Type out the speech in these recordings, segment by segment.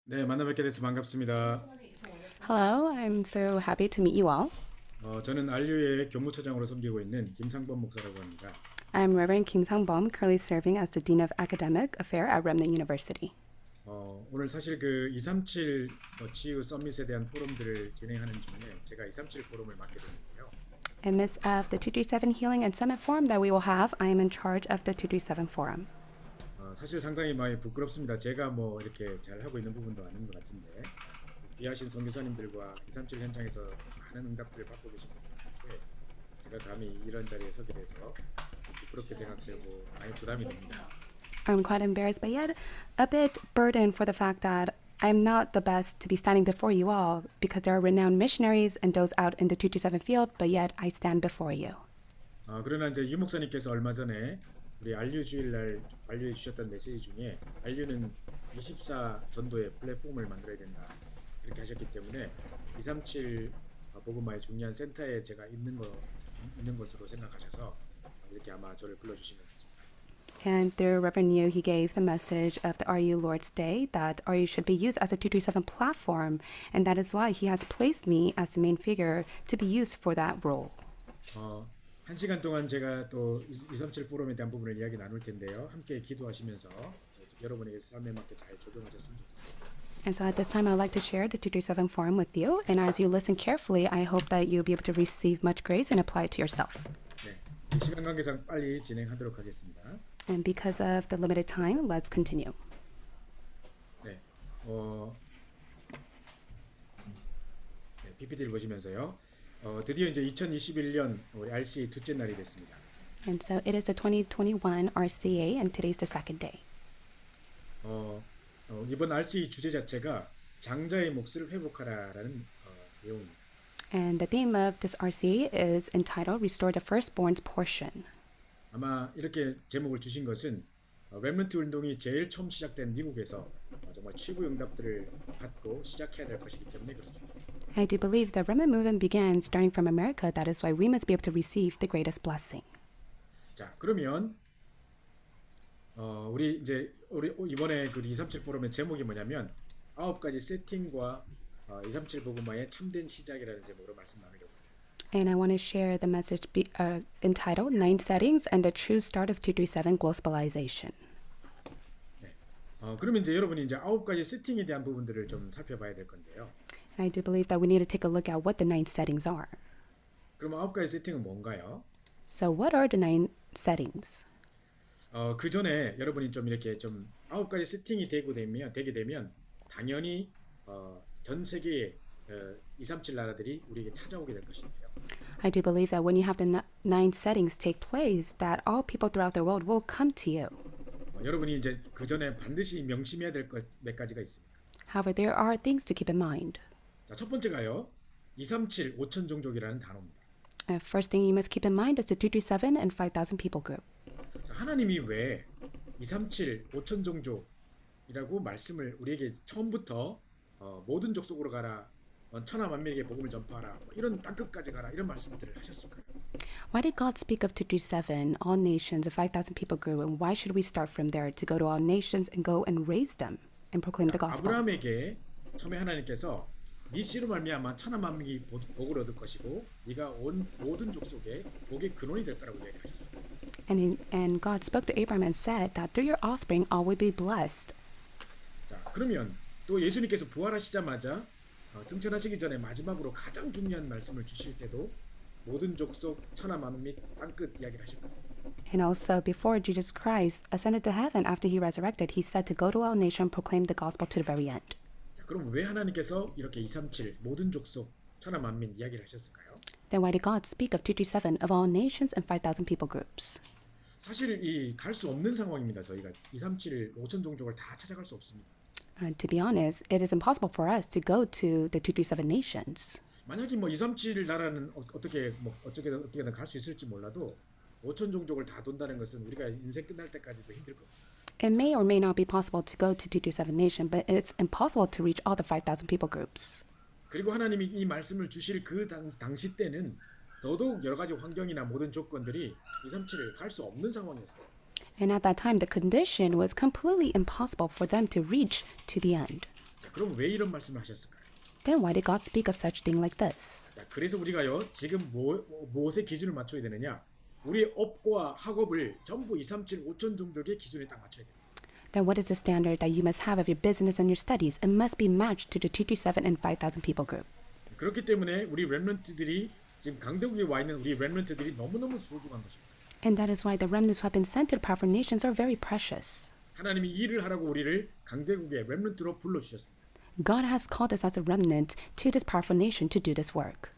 네, 만나 뵙게 돼서 반갑습니다. Hello, I'm so happy to meet you all. 저는 안류의 교무처장으로 섬기고 있는 김상범 목사라고 합니다. I'm Reverend Kim Sang-bom, currently serving as the Dean of Academic Affairs at Remnant University. 오늘 사실 그 237 치유 서밋에 대한 포럼들을 진행하는 중에 제가 237 포럼을 맡게 됐는데요. In midst of the 237 Healing and Summit Forum that we will have, I am in charge of the 237 Forum. 사실 상당히 많이 부끄럽습니다. 제가 뭐 이렇게 잘 하고 있는 부분도 아닌 것 같은데 귀하신 선교사님들과 237 현장에서 많은 응답들을 받고 계신 분들인데 제가 감히 이런 자리에 서게 돼서 부끄럽게 생각되고 많이 부담이 됩니다. I'm quite embarrassed, but yet a bit burdened for the fact that I'm not the best to be standing before you all because there are renowned missionaries and those out in the 227 field, but yet I stand before you. 그러나 이제 유 목사님께서 얼마 전에 우리 안류 주일날 안류해 주셨던 메시지 중에 안류는 24 전도의 플랫폼을 만들어야 된다 이렇게 하셨기 때문에 237 복음화의 중요한 센터에 제가 있는 것으로 생각하셔서 이렇게 아마 저를 불러주신 것 같습니다. And through Reverend Yu, he gave the message of the RU Lord's Day that RU should be used as a 237 platform, and that is why he has placed me as the main figure to be used for that role. 한 시간 동안 제가 또 237 포럼에 대한 부분을 이야기 나눌 텐데요. 함께 기도하시면서 여러분에게 삶에 맞게 잘 적용하셨으면 좋겠습니다. And so at this time, I'd like to share the 237 forum with you. And as you listen carefully, I hope that you'll be able to receive much grace and apply it to yourself. 네, 시간 관계상 빨리 진행하도록 하겠습니다. And because of the limited time, let's continue. 네, PPT를 보시면서요. 드디어 이제 2021년 우리 RCA 둘째 날이 됐습니다. And so it is the 2021 RCA, and today's the second day. 이번 RCA 주제 자체가 장자의 몫을 회복하라라는 내용입니다. And the theme of this RCA is entitled Restore the Firstborn's Portion. 아마 이렇게 제목을 주신 것은 렘넌트 운동이 제일 처음 시작된 미국에서 정말 최고의 응답들을 받고 시작해야 될 것이기 때문에 그렇습니다. I do believe the remnant movement began starting from America. That is why we must be able to receive the greatest blessing. 자, 그러면 우리 이번에 그 237 포럼의 제목이 뭐냐면 9가지 세팅과 237 복음화의 참된 시작이라는 제목으로 말씀 나누려고 합니다. And I want to share the message entitled Nine Settings and the True Start of 237 Globalization. 네. 그러면 이제 여러분이 이제 9가지 세팅에 대한 부분들을 좀 살펴봐야 될 건데요. I do believe that we need to take a look at what the nine settings are. 그러면 9가지 세팅은 뭔가요? So what are the nine settings? 그 전에 여러분이 좀 이렇게 좀 9가지 세팅이 되게 되면 당연히 전 세계의 237 나라들이 우리에게 찾아오게 될 것인데요. I do believe that when you have the nine settings take place, that all people throughout the world will come to you. 여러분이 이제 그 전에 반드시 명심해야 될 것 몇 가지가 있습니다. However, there are things to keep in mind. 자, 첫 번째가요. 237 5천 종족이라는 단어입니다. First thing you must keep in mind is the 237 and 5,000 people group. 자, 하나님이 왜 237 5천 종족이라고 말씀을 우리에게 처음부터 모든 족속으로 가라, 천하 만민에게 복음을 전파하라, 이런 땅끝까지 가라 이런 말씀들을 하셨을까요? Why did God speak of 237, all nations, and 5,000 people group, and why should we start from there to go to all nations and go and raise them and proclaim the gospel? 아브라함에게 처음에 하나님께서 네 씨로 말미암아 천하 만민이 복을 얻을 것이고 네가 온 모든 족속에 복의 근원이 될 거라고 얘기하셨습니다. And God spoke to Abraham and said that through your offspring all will be blessed. 자, 그러면 또 예수님께서 부활하시자마자 승천하시기 전에 마지막으로 가장 중요한 말씀을 주실 때도 모든 족속 천하 만민 및 땅끝 이야기를 하실 거예요. And also before Jesus Christ ascended to heaven after he resurrected, he said to go to all nations and proclaim the gospel to the very end. 자, 그럼 왜 하나님께서 이렇게 237 모든 족속 천하 만민 이야기를 하셨을까요? Then why did God speak of 237 of all nations and 5,000 people groups? 사실 이 갈 수 없는 상황입니다. 저희가 237 5천 종족을 다 찾아갈 수 없습니다. To be honest, it is impossible for us to go to the 237 nations. 만약에 뭐 237 나라는 어떻게든 갈 수 있을지 몰라도 5천 종족을 다 돈다는 것은 우리가 인생 끝날 때까지도 힘들 겁니다. It may or may not be possible to go to 227 nation, but it's impossible to reach all the 5,000 people groups. 그리고 하나님이 이 말씀을 주실 그 당시 때는 더더욱 여러 가지 환경이나 모든 조건들이 237을 갈 수 없는 상황이었어요. And at that time, the condition was completely impossible for them to reach to the end. 자, 그럼 왜 이런 말씀을 하셨을까요? Then why did God speak of such thing like this? 자, 그래서 우리가요 지금 무엇의 기준을 맞춰야 되느냐? 우리 업과 학업을 전부 2, 3, 7, 5천 종족의 기준에 딱 맞춰야 됩니다. Then what is the standard that you must have of your business and your studies? It must be matched to the 237 and 5,000 people group. 그렇기 때문에 우리 렘넌트들이 지금 강대국에 와 있는 우리 렘넌트들이 너무너무 소중한 것입니다. And that is why the remnants who have been sent to the powerful nations are very precious. 하나님이 일을 하라고 우리를 강대국의 렘넌트로 불러주셨습니다. God has called us as a remnant to this powerful nation to do this work.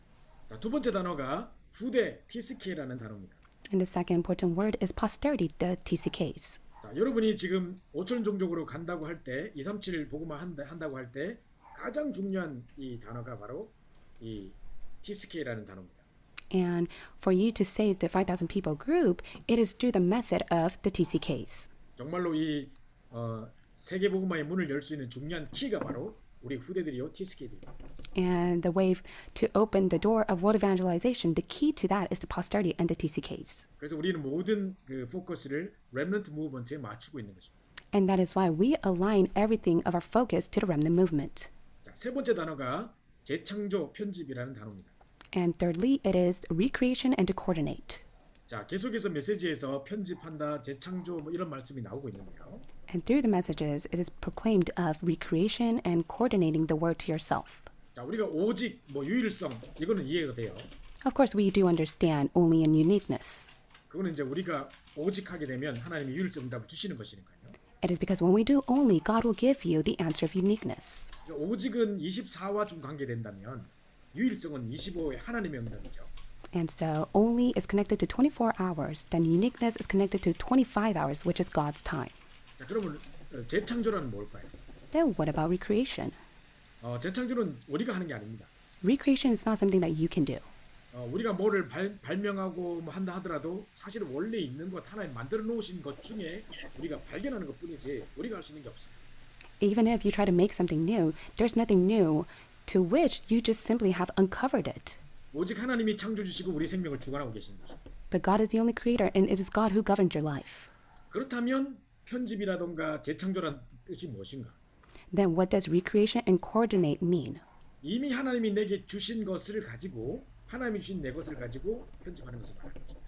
자, 두 번째 단어가 후대 TSK라는 단어입니다. And the second important word is posterity, the TCKs. 자, 여러분이 지금 5천 종족으로 간다고 할 때 2, 3, 7 보고만 한다고 할 때 가장 중요한 이 단어가 바로 이 TSK라는 단어입니다. And for you to save the 5,000 people group, it is through the method of the TCKs. 정말로 이 세계 복음화의 문을 열 수 있는 중요한 키가 바로 우리 후대들이요 TSK들입니다. And the way to open the door of world evangelization, the key to that is the posterity and the TCKs. 그래서 우리는 모든 그 포커스를 렘넌트 무브먼트에 맞추고 있는 것입니다. And that is why we align everything of our focus to the remnant movement. 자, 세 번째 단어가 재창조 편집이라는 단어입니다. And thirdly, it is recreation and to coordinate. 자, 계속해서 메시지에서 편집한다, 재창조 뭐 이런 말씀이 나오고 있는데요. And through the messages, it is proclaimed of recreation and coordinating the word to yourself. 자, 우리가 오직 뭐 유일성 이거는 이해가 돼요. Of course, we do understand only in uniqueness. 그거는 이제 우리가 오직 하게 되면 하나님이 유일성 응답을 주시는 것이니까요. It is because when we do only, God will give you the answer of uniqueness. 그러니까 오직은 24와 좀 관계된다면 유일성은 25의 하나님의 응답이죠. And so only is connected to 24 hours, then uniqueness is connected to 25 hours, which is God's time. 자, 그러면 재창조라는 뭘까요? Then what about recreation? 재창조는 우리가 하는 게 아닙니다. Recreation is not something that you can do. 우리가 뭐를 발명하고 뭐 한다 하더라도 사실 원래 있는 것 하나님 만들어 놓으신 것 중에 우리가 발견하는 것뿐이지 우리가 할 수 있는 게 없어요. Even if you try to make something new, there's nothing new to which you just simply have uncovered it. 오직 하나님이 창조 주시고 우리 생명을 주관하고 계신 것입니다. But God is the only creator, and it is God who governs your life. 그렇다면 편집이라던가 재창조란 뜻이 무엇인가? Then what does recreation and coordinate mean? 이미 하나님이 내게 주신 것을 가지고 하나님이 주신 내 것을 가지고 편집하는 것을 말하는 거죠.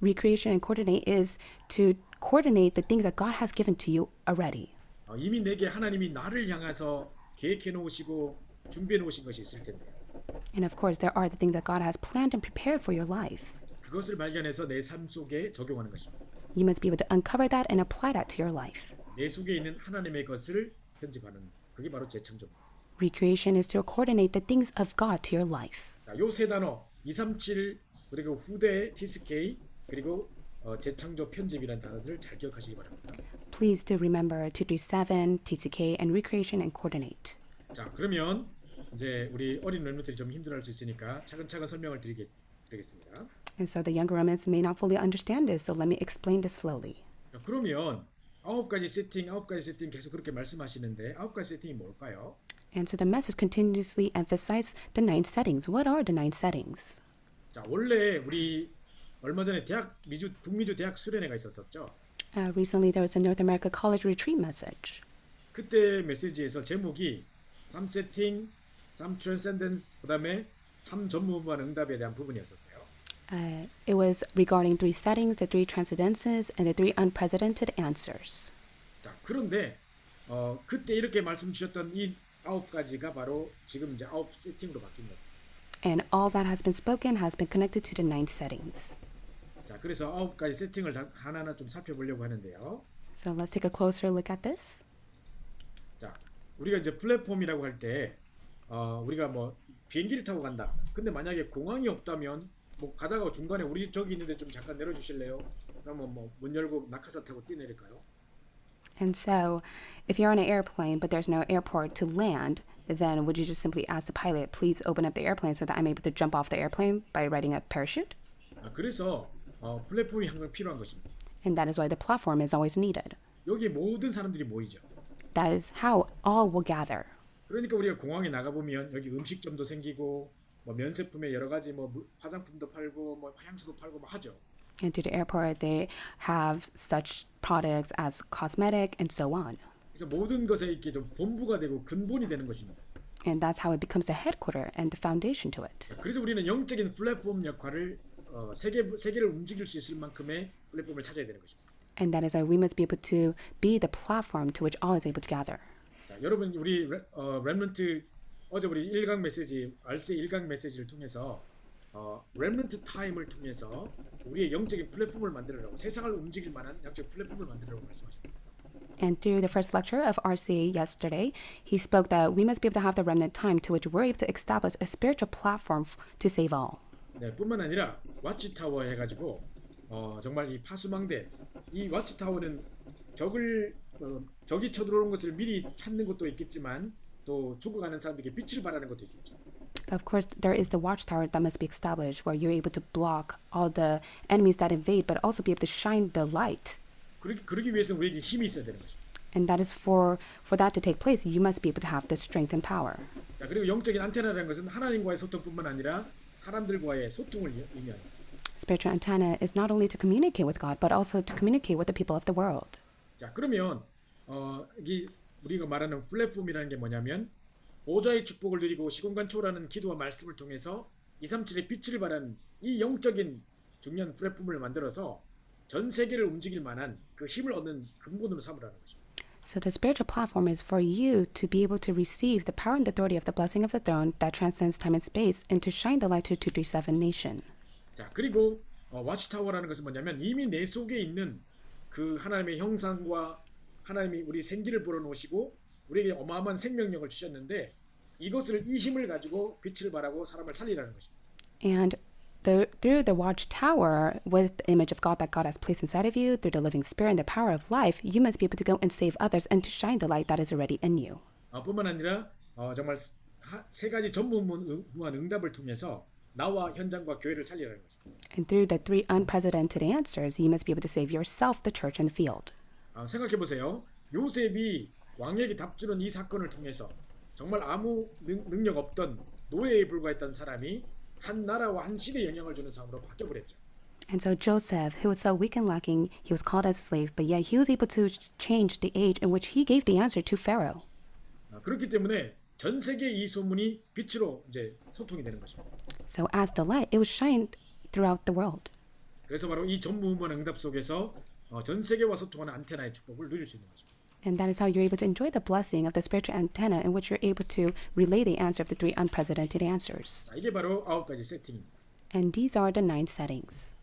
Recreation and coordinate is to coordinate the things that God has given to you already. 이미 내게 하나님이 나를 향해서 계획해 놓으시고 준비해 놓으신 것이 있을 텐데 And of course, there are the things that God has planned and prepared for your life. 그것을 발견해서 내 삶 속에 적용하는 것입니다. You must be able to uncover that and apply that to your life. 내 속에 있는 하나님의 것을 편집하는 그게 바로 재창조입니다. Recreation is to coordinate the things of God to your life. 요 세 단어 237 그리고 후대 TSK 그리고 재창조 편집이라는 단어들을 잘 기억하시기 바랍니다. Please do remember 237, TCK, and recreation and coordinate. 자, 그러면 이제 우리 어린 렘넌트들이 좀 힘들어할 수 있으니까 차근차근 설명을 드리겠습니다. And so the younger remnants may not fully understand this, so let me explain this slowly. 자, 그러면 9가지 세팅 계속 그렇게 말씀하시는데 9가지 세팅이 뭘까요? And so the message continuously emphasizes the 9 settings. What are the 9 settings? 자, 원래 우리 얼마 전에 북미주 대학 수련회가 있었었죠. Recently, there was a North America College Retreat message. 그때 메시지에서 제목이 3 세팅, 3 트랜센던스, 그다음에 3 전무후무한 응답에 대한 부분이었었어요. It was regarding 3 settings, the 3 transcendences, and the 3 unprecedented answers. 자, 그런데 그때 이렇게 말씀 주셨던 이 9가지가 바로 지금 이제 9 세팅으로 바뀐 겁니다. And all that has been spoken has been connected to the 9 settings. 자, 그래서 9가지 세팅을 하나하나 좀 살펴보려고 하는데요. So let's take a closer look at this. 자, 우리가 이제 플랫폼이라고 할 때 우리가 뭐 비행기를 타고 간다. 근데 만약에 공항이 없다면 뭐 가다가 중간에 우리 집 저기 있는데 좀 잠깐 내려주실래요? 그러면 뭐 문 열고 낙하산 타고 뛰내릴까요? And so, if you're on an airplane but there's no airport to land, then would you just simply ask the pilot, please open up the airplane so that I'm able to jump off the airplane by riding a parachute? 그래서 플랫폼이 항상 필요한 것입니다. And that is why the platform is always needed. 여기 모든 사람들이 모이죠. That is how all will gather. 그러니까 우리가 공항에 나가 보면 여기 음식점도 생기고 뭐 면세품에 여러 가지 뭐 화장품도 팔고 뭐 향수도 팔고 뭐 하죠. And to the airport, they have such products as cosmetic and so on. 그래서 모든 것에 이렇게 좀 본부가 되고 근본이 되는 것입니다. And that's how it becomes the headquarter and the foundation to it. 그래서 우리는 영적인 플랫폼 역할을 세계를 움직일 수 있을 만큼의 플랫폼을 찾아야 되는 것입니다. And that is why we must be able to be the platform to which all is able to gather. 자, 여러분 우리 렘넌트 어제 우리 1강 메시지 알세 1강 메시지를 통해서 렘넌트 타임을 통해서 우리의 영적인 플랫폼을 만들으라고 세상을 움직일 만한 영적 플랫폼을 만들으라고 말씀하셨습니다. And through the first lecture of RCA yesterday, he spoke that we must be able to have the remnant time to which we're able to establish a spiritual platform to save all. 네, 뿐만 아니라 와치타워 해가지고 정말 이 파수망대 이 와치타워는 적이 쳐들어오는 것을 미리 찾는 것도 있겠지만 또 죽어가는 사람들에게 빛을 발하는 것도 있겠죠. Of course, there is the watchtower that must be established where you're able to block all the enemies that invade, but also be able to shine the light. 그러기 위해서는 우리에게 힘이 있어야 되는 것입니다. And that is for that to take place, you must be able to have the strength and power. 자, 그리고 영적인 안테나라는 것은 하나님과의 소통뿐만 아니라 사람들과의 소통을 의미합니다. Spiritual antenna is not only to communicate with God, but also to communicate with the people of the world. 자, 그러면 이게 우리가 말하는 플랫폼이라는 게 뭐냐면 보좌의 축복을 누리고 시공간 초월하는 기도와 말씀을 통해서 237의 빛을 발하는 이 영적인 중요한 플랫폼을 만들어서 전 세계를 움직일 만한 그 힘을 얻는 근본으로 삼으라는 것입니다. So the spiritual platform is for you to be able to receive the power and authority of the blessing of the throne that transcends time and space and to shine the light to 237 nation. 자, 그리고 와치타워라는 것은 뭐냐면 이미 내 속에 있는 그 하나님의 형상과 하나님이 우리 생기를 불어넣으시고 우리에게 어마어마한 생명력을 주셨는데 이것을 이 힘을 가지고 빛을 발하고 사람을 살리라는 것입니다. And through the watchtower, with the image of God that God has placed inside of you, through the living spirit and the power of life, you must be able to go and save others and to shine the light that is already in you. 뿐만 아니라 정말 세 가지 전무후무한 응답을 통해서 나와 현장과 교회를 살리라는 것입니다. And through the three unprecedented answers, you must be able to save yourself, the church, and the field. 생각해 보세요. 요셉이 왕에게 답주는 이 사건을 통해서 정말 아무 능력 없던 노예에 불과했던 사람이 한 나라와 한 시대에 영향을 주는 사람으로 바뀌어버렸죠. And so Joseph, who was so weak and lacking, he was called as a slave, but yet he was able to change the age in which he gave the answer to Pharaoh. 그렇기 때문에 전 세계 이 소문이 빛으로 이제 소통이 되는 것입니다. So as the light, it was shined throughout the world. 그래서 바로 이 전무후무한 응답 속에서 전 세계와 소통하는 안테나의 축복을 누릴 수 있는 것입니다. And that is how you're able to enjoy the blessing of the spiritual antenna in which you're able to relay the answer of the three unprecedented answers. 이게 바로 9가지 세팅입니다. And these are the 9 settings.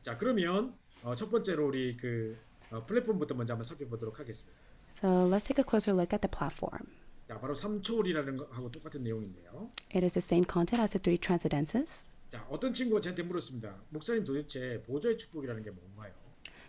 자, 그러면 첫 번째로 우리 그 플랫폼부터 먼저 한번 살펴보도록 하겠습니다. So let's take a closer look at the platform. 자, 바로 3초월이라는 거하고 똑같은 내용인데요. It is the same content as the 3 transcendences. 자, 어떤 친구가 저한테 물었습니다. 목사님 도대체 보좌의 축복이라는 게 뭔가요?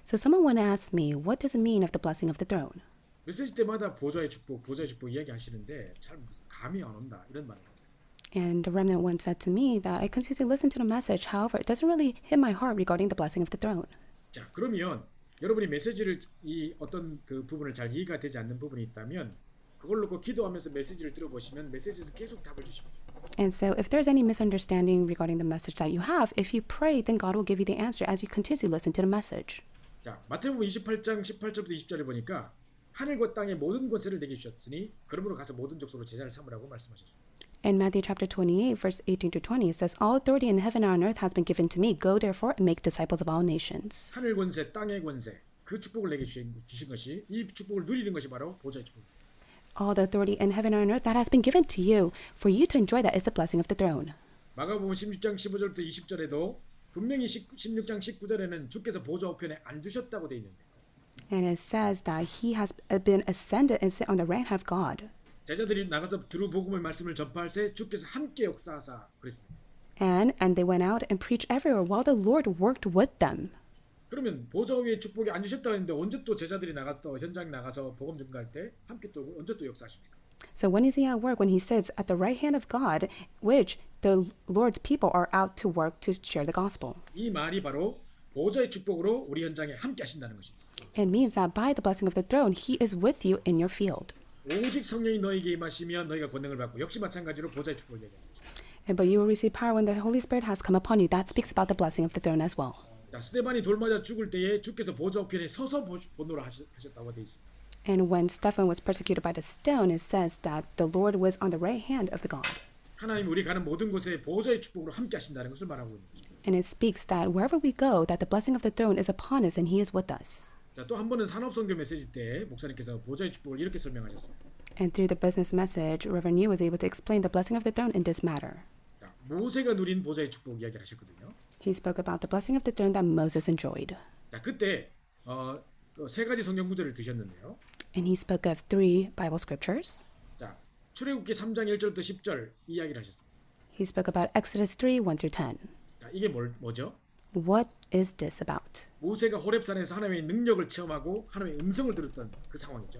So someone once asked me, what does it mean of the blessing of the throne? 메시지 때마다 보좌의 축복 이야기하시는데 잘 감이 안 온다 이런 말을 합니다. And the remnant once said to me that I continuously listen to the message. However, it doesn't really hit my heart regarding the blessing of the throne. 자, 그러면 여러분이 메시지를 이 어떤 그 부분을 잘 이해가 되지 않는 부분이 있다면 그걸 놓고 기도하면서 메시지를 들어보시면 메시지에서 계속 답을 주십니다. And so if there's any misunderstanding regarding the message that you have, if you pray, then God will give you the answer as you continuously listen to the message. 자, 마태복음 28장 18절부터 20절에 보니까 하늘과 땅의 모든 권세를 내게 주셨으니 그러므로 가서 모든 족속으로 제자를 삼으라고 말씀하셨습니다. In Matthew chapter 28, verse 18 to 20, it says, All authority in heaven and on earth has been given to me. Go therefore and make disciples of all nations. 하늘 권세, 땅의 권세, 그 축복을 내게 주신 것이 이 축복을 누리는 것이 바로 보좌의 축복입니다. All the authority in heaven and on earth that has been given to you. For you to enjoy that is the blessing of the throne. 마가복음 16장 15절부터 20절에도 분명히 16장 19절에는 주께서 보좌 우편에 앉으셨다고 되어 있는데 And it says that he has been ascended and sit on the right hand of God. 제자들이 나가서 두루 복음의 말씀을 전파할 때 주께서 함께 역사하사 그랬습니다. And they went out and preached everywhere while the Lord worked with them. 그러면 보좌 위에 축복이 앉으셨다 했는데 언제 또 제자들이 나갔다 현장 나가서 복음 전가할 때 함께 또 언제 또 역사하십니까? So when is he at work? When he sits at the right hand of God, which the Lord's people are out to work to share the gospel. 이 말이 바로 보좌의 축복으로 우리 현장에 함께 하신다는 것입니다. It means that by the blessing of the throne, he is with you in your field. 오직 성령이 너에게 임하시면 너희가 권능을 받고 역시 마찬가지로 보좌의 축복을 얘기합니다. But you will receive power when the Holy Spirit has come upon you. That speaks about the blessing of the throne as well. 자, 스데반이 돌 맞아 죽을 때에 주께서 보좌 우편에 서서 보노라 하셨다고 되어 있습니다. And when Stephen was persecuted by the stone, it says that the Lord was on the right hand of the God. 하나님 우리 가는 모든 곳에 보좌의 축복으로 함께 하신다는 것을 말하고 있는 거죠. And it speaks that wherever we go, that the blessing of the throne is upon us and He is with us. 자, 또 한 번은 산업선교 메시지 때 목사님께서 보좌의 축복을 이렇게 설명하셨습니다. And through the business message, Reverend Yu was able to explain the blessing of the throne in this matter. 자, 모세가 누린 보좌의 축복 이야기를 하셨거든요. He spoke about the blessing of the throne that Moses enjoyed. 자, 그때 세 가지 성경 구절을 드셨는데요. And he spoke of 3 Bible scriptures. 자, 출애굽기 3장 1절부터 10절 이야기를 하셨습니다. He spoke about Exodus 3, 1 through 10. 자, 이게 뭐죠? What is this about? 모세가 호렙산에서 하나님의 능력을 체험하고 하나님의 음성을 들었던 그 상황이죠.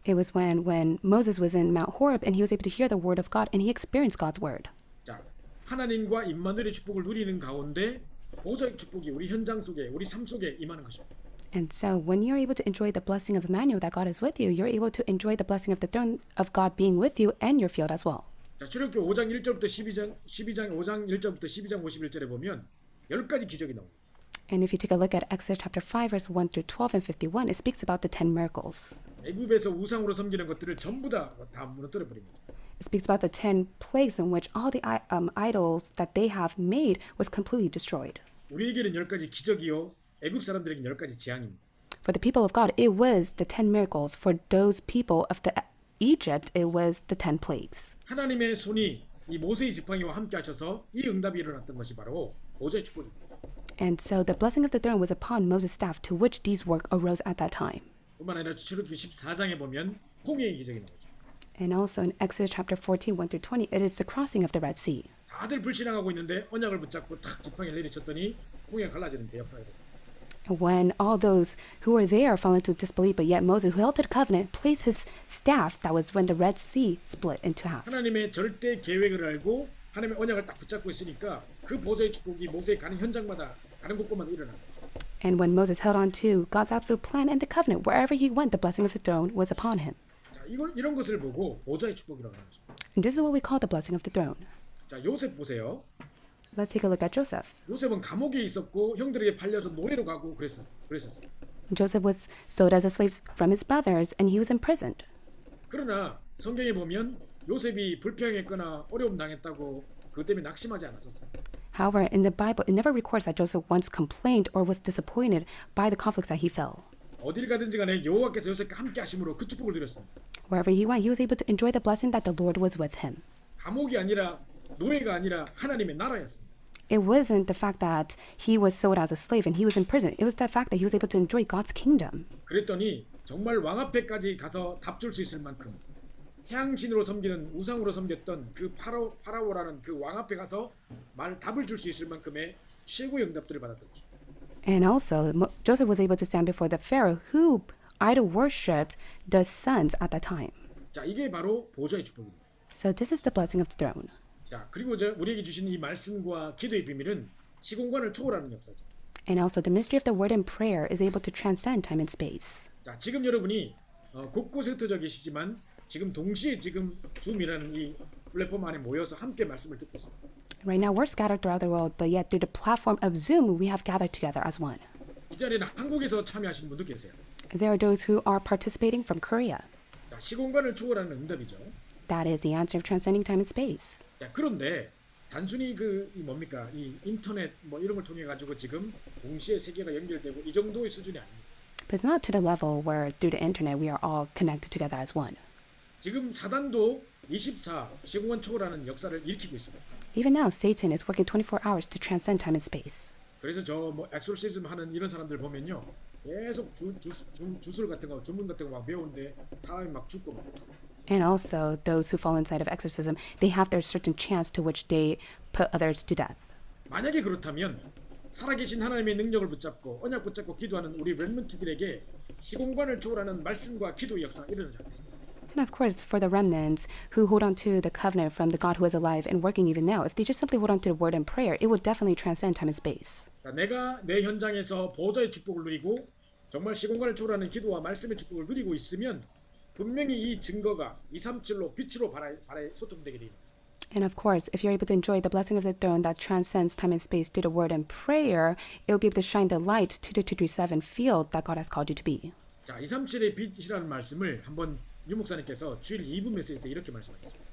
It was when Moses was in Mount Horeb and he was able to hear the word of God and he experienced God's word. 자, 하나님과 임마누엘의 축복을 누리는 가운데 보좌의 축복이 우리 현장 속에 우리 삶 속에 임하는 것입니다. And so when you're able to enjoy the blessing of Emmanuel that God is with you, you're able to enjoy the blessing of the throne of God being with you and your field as well. 자, 출애굽기 5장 1절부터 5장 1절부터 12장 51절에 보면 10가지 기적이 나옵니다. And if you take a look at Exodus chapter 5 verse 1 through 12 and 51, it speaks about the 10 miracles. 애굽에서 우상으로 섬기는 것들을 전부 다 무너뜨려 버립니다. It speaks about the 10 plagues in which all the idols that they have made was completely destroyed. 우리에게는 10가지 기적이요, 애굽 사람들에게는 10가지 재앙입니다. For the people of God, it was the 10 miracles. For those people of Egypt, it was the 10 plagues. 하나님의 손이 이 모세의 지팡이와 함께 하셔서 이 응답이 일어났던 것이 바로 보좌의 축복입니다. And so the blessing of the throne was upon Moses' staff, to which these work arose at that time. 뿐만 아니라 출애굽기 14장에 보면 홍해의 기적이 나오죠. And also in Exodus chapter 14, 1 through 20, it is the crossing of the Red Sea. 다들 불신앙하고 있는데 언약을 붙잡고 탁 지팡이를 내리쳤더니 홍해가 갈라지는 대역사가 일어났어요. When all those who were there fell into disbelief, but yet Moses, who held to the covenant, placed his staff, that was when the Red Sea split into half. 하나님의 절대 계획을 알고 하나님의 언약을 딱 붙잡고 있으니까 그 보좌의 축복이 모세의 가는 현장마다 가는 곳곳마다 일어나는 거죠. And when Moses held on to God's absolute plan and the covenant, wherever he went, the blessing of the throne was upon him. 자, 이런 것을 보고 보좌의 축복이라고 하는 것입니다. And this is what we call the blessing of the throne. 자, 요셉 보세요. Let's take a look at Joseph. 요셉은 감옥에 있었고 형들에게 팔려서 노예로 가고 그랬었어요. Joseph was sold as a slave from his brothers, and he was imprisoned. 그러나 성경에 보면 요셉이 불평했거나 어려움 당했다고 그것 때문에 낙심하지 않았었어요. However, in the Bible, it never records that Joseph once complained or was disappointed by the conflicts that he fell. 어딜 가든지 간에 여호와께서 요셉과 함께 하심으로 그 축복을 누렸습니다. Wherever he went, he was able to enjoy the blessing that the Lord was with him. 감옥이 아니라 노예가 아니라 하나님의 나라였습니다. It wasn't the fact that he was sold as a slave and he was in prison. It was the fact that he was able to enjoy God's kingdom. 그랬더니 정말 왕 앞에까지 가서 답 줄 수 있을 만큼 태양신으로 섬기는 우상으로 섬겼던 그 파라오라는 그 왕 앞에 가서 답을 줄 수 있을 만큼의 최고의 응답들을 받았던 것입니다. And also, Joseph was able to stand before the Pharaoh who idol worshipped the sons at that time. 자, 이게 바로 보좌의 축복입니다. So this is the blessing of the throne. 자, 그리고 우리에게 주신 이 말씀과 기도의 비밀은 시공간을 초월하는 역사죠. And also, the mystery of the word and prayer is able to transcend time and space. 자, 지금 여러분이 곳곳에 흩어져 계시지만 지금 동시에 지금 줌이라는 이 플랫폼 안에 모여서 함께 말씀을 듣고 있습니다. Right now, we're scattered throughout the world, but yet through the platform of Zoom, we have gathered together as one. 이 자리에는 한국에서 참여하시는 분도 계세요. There are those who are participating from Korea. 자, 시공간을 초월하는 응답이죠. That is the answer of transcending time and space. 자, 그런데 단순히 이 인터넷 뭐 이런 걸 통해 가지고 지금 동시에 세계가 연결되고 이 정도의 수준이 아닙니다. But it's not to the level where through the internet we are all connected together as one. 지금 사단도 24 시공간 초월하는 역사를 일으키고 있습니다. Even now, Satan is working 24 hours to transcend time and space. 그래서 저 뭐 엑소시즘 하는 이런 사람들 보면요, 계속 주술 같은 거, 주문 같은 거 막 배우는데 사람이 막 죽고 막. And also, those who fall inside of exorcism, they have their certain chance to which they put others to death. 만약에 그렇다면 살아계신 하나님의 능력을 붙잡고 언약 붙잡고 기도하는 우리 렘넌트들에게 시공간을 초월하는 말씀과 기도의 역사가 일어나지 않겠습니다. And of course, for the remnants who hold on to the covenant from the God who is alive and working even now, if they just simply hold on to the word and prayer, it will definitely transcend time and space. 내가 내 현장에서 보좌의 축복을 누리고 정말 시공간을 초월하는 기도와 말씀의 축복을 누리고 있으면 분명히 이 증거가 237로 빛으로 발에 소통되게 됩니다. And of course, if you're able to enjoy the blessing of the throne that transcends time and space through the word and prayer, it will be able to shine the light to the 237 field that God has called you to be. 자, 237의 빛이라는 말씀을 한번 유 목사님께서 주일 2부 메시지 때 이렇게 말씀하셨습니다.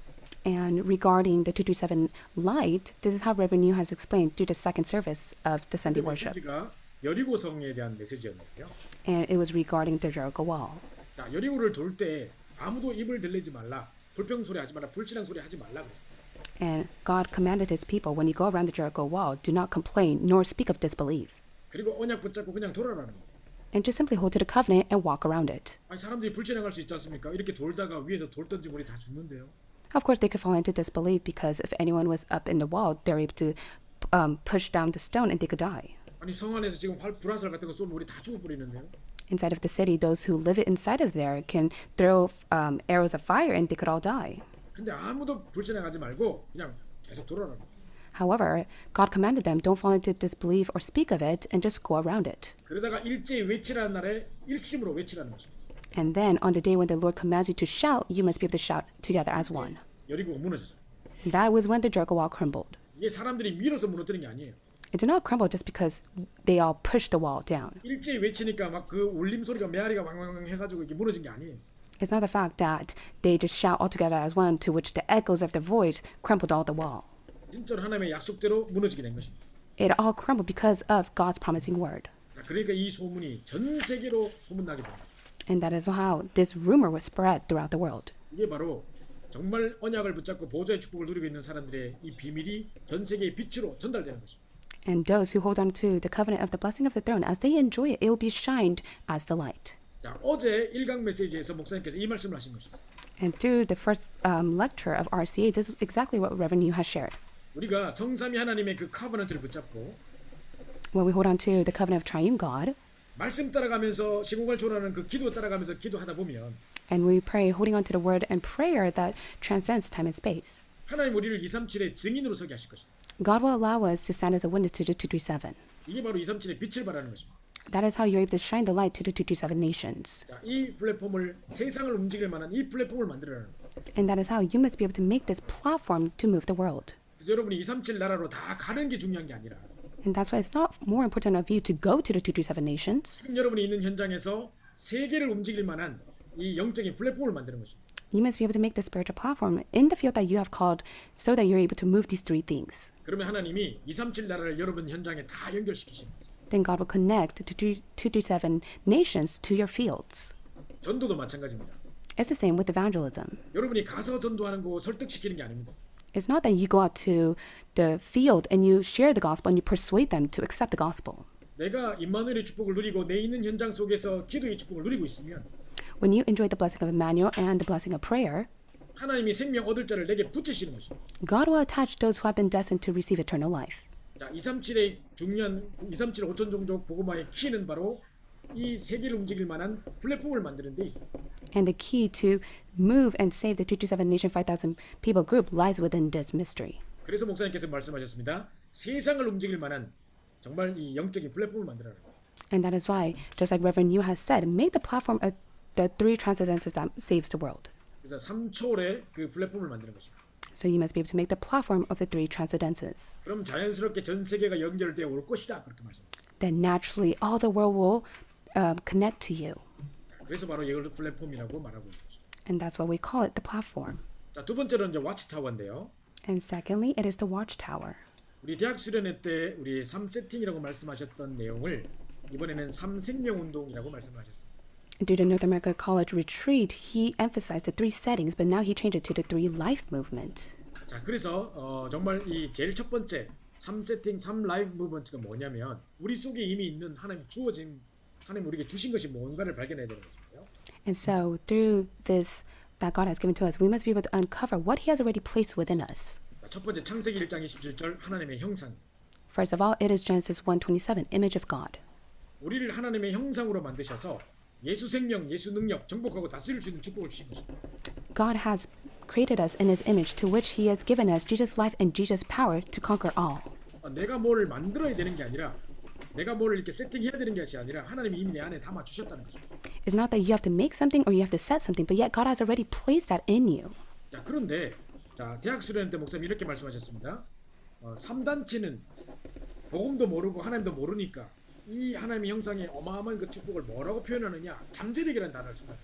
And regarding the 227 light, this is how Reverend Yu has explained through the second service of the Sunday 그 worship. 메시지가 여리고성에 대한 메시지였는데요. And it was regarding the Jericho wall. 자, 여리고를 돌 때 아무도 입을 들리지 말라, 불평 소리 하지 마라, 불신앙 소리 하지 말라 그랬습니다. And God commanded his people, when you go around the Jericho wall, do not complain nor speak of disbelief. 그리고 언약 붙잡고 그냥 돌아라는 거예요. And just simply hold to the covenant and walk around it. 아니, 사람들이 불신앙할 수 있지 않습니까? 이렇게 돌다가 위에서 돌 던지면 우리 다 죽는데요. Of course, they could fall into disbelief because if anyone was up in the wall, they're able to push down the stone and they could die. 아니, 성 안에서 지금 불화살 같은 거 쏘면 우리 다 죽어버리는데요. Inside of the city, those who live inside of there can throw arrows of fire and they could all die. 근데 아무도 불신앙하지 말고 그냥 계속 돌아라는 거예요. However, God commanded them, don't fall into disbelief or speak of it and just go around it. 그러다가 일제히 외치라는 날에 일심으로 외치라는 것입니다. And then on the day when the Lord commands you to shout, you must be able to shout together as one. 여리고가 무너졌습니다. That was when the Jericho wall crumbled. 이게 사람들이 밀어서 무너뜨린 게 아니에요. It did not crumble just because they all pushed the wall down. 일제히 외치니까 막 그 울림 소리가 메아리가 왕왕왕 해가지고 이게 무너진 게 아니에요. It's not the fact that they just shout all together as one, to which the echoes of their voice crumpled all the wall. 진짜로 하나님의 약속대로 무너지게 된 것입니다. It all crumbled because of God's promising word. 자, 그러니까 이 소문이 전 세계로 소문나게 됩니다. And that is how this rumor was spread throughout the world. 이게 바로 정말 언약을 붙잡고 보좌의 축복을 누리고 있는 사람들의 이 비밀이 전 세계의 빛으로 전달되는 것입니다. And those who hold on to the covenant of the blessing of the throne, as they enjoy it, it will be shined as the light. 자, 어제 1강 메시지에서 목사님께서 이 말씀을 하신 것입니다. And through the first lecture of RCA, this is exactly what Reverend Yu has shared. 우리가 성삼위 하나님의 그 카버넌트를 붙잡고 When we hold on to the covenant of triune God, 말씀 따라가면서 시공을 초월하는 그 기도 따라가면서 기도하다 보면 and we pray holding on to the word and prayer that transcends time and space, 하나님 우리를 237의 증인으로 서게 하실 것입니다. God will allow us to stand as a witness to the 237. 이게 바로 237의 빛을 발하는 것입니다. That is how you're able to shine the light to the 237 nations. 자, 이 플랫폼을 세상을 움직일 만한 이 플랫폼을 만들어라는 거예요. And that is how you must be able to make this platform to move the world. 그래서 여러분이 237 나라로 다 가는 게 중요한 게 아니라 And that's why it's not more important of you to go to the 237 nations. 지금 여러분이 있는 현장에서 세계를 움직일 만한 이 영적인 플랫폼을 만드는 것입니다. You must be able to make the spiritual platform in the field that you have called so that you're able to move these three things. 그러면 하나님이 237 나라를 여러분 현장에 다 연결시키십니다. Then God will connect the 237 nations to your fields. 전도도 마찬가지입니다. It's the same with evangelism. 여러분이 가서 전도하는 거 설득시키는 게 아닙니다. It's not that you go out to the field and you share the gospel and you persuade them to accept the gospel. 내가 임마누엘의 축복을 누리고 내 있는 현장 속에서 기도의 축복을 누리고 있으면 When you enjoy the blessing of Emmanuel and the blessing of prayer, 하나님이 생명 얻을 자를 내게 붙이시는 것입니다. God will attach those who have been destined to receive eternal life. 자, 237의 중요한 237 5천 종족 복음화의 키는 바로 이 세계를 움직일 만한 플랫폼을 만드는 데 있습니다. And the key to move and save the 227 Nation 5,000 people group lies within this mystery. 그래서 목사님께서 말씀하셨습니다. 세상을 움직일 만한 정말 이 영적인 플랫폼을 만들라는 것입니다. And that is why, just like Reverend Yu has said, make the platform of the three transcendences that saves the world. 그래서 3초의 그 플랫폼을 만드는 것입니다. So you must be able to make the platform of the three transcendences. 그럼 자연스럽게 전 세계가 연결되어 올 것이다 그렇게 말씀하셨습니다. Then naturally all the world will connect to you. 그래서 바로 이걸 플랫폼이라고 말하고 있는 것입니다. And that's why we call it the platform. 자, 두 번째로는 이제 와치타워인데요. And secondly, it is the watchtower. 우리 대학 수련회 때 우리 3세팅이라고 말씀하셨던 내용을 이번에는 3생명 운동이라고 말씀하셨습니다. Through the North America College retreat, he emphasized the three settings, but now he changed it to the three life movement. 자, 그래서 정말 이 제일 첫 번째 3세팅 3라이브 무브먼트가 뭐냐면 우리 속에 이미 있는 하나님 주어진 하나님 우리에게 주신 것이 뭔가를 발견해야 되는 것인데요. And so through this that God has given to us, we must be able to uncover what he has already placed within us. 자, 첫 번째 창세기 1장 27절 하나님의 형상. First of all, it is Genesis 1:27, image of God. 우리를 하나님의 형상으로 만드셔서 예수 생명, 예수 능력, 정복하고 다스릴 수 있는 축복을 주신 것입니다. God has created us in his image, to which he has given us Jesus' life and Jesus' power to conquer all. 내가 뭘 만들어야 되는 게 아니라 내가 뭘 이렇게 세팅해야 되는 것이 아니라 하나님이 이미 내 안에 담아 주셨다는 것입니다. It's not that you have to make something or you have to set something, but yet God has already placed that in you. 자, 그런데 자, 대학 수련 때 목사님이 이렇게 말씀하셨습니다. 3단체는 복음도 모르고 하나님도 모르니까 이 하나님의 형상의 어마어마한 그 축복을 뭐라고 표현하느냐? 잠재력이라는 단어를 쓴다.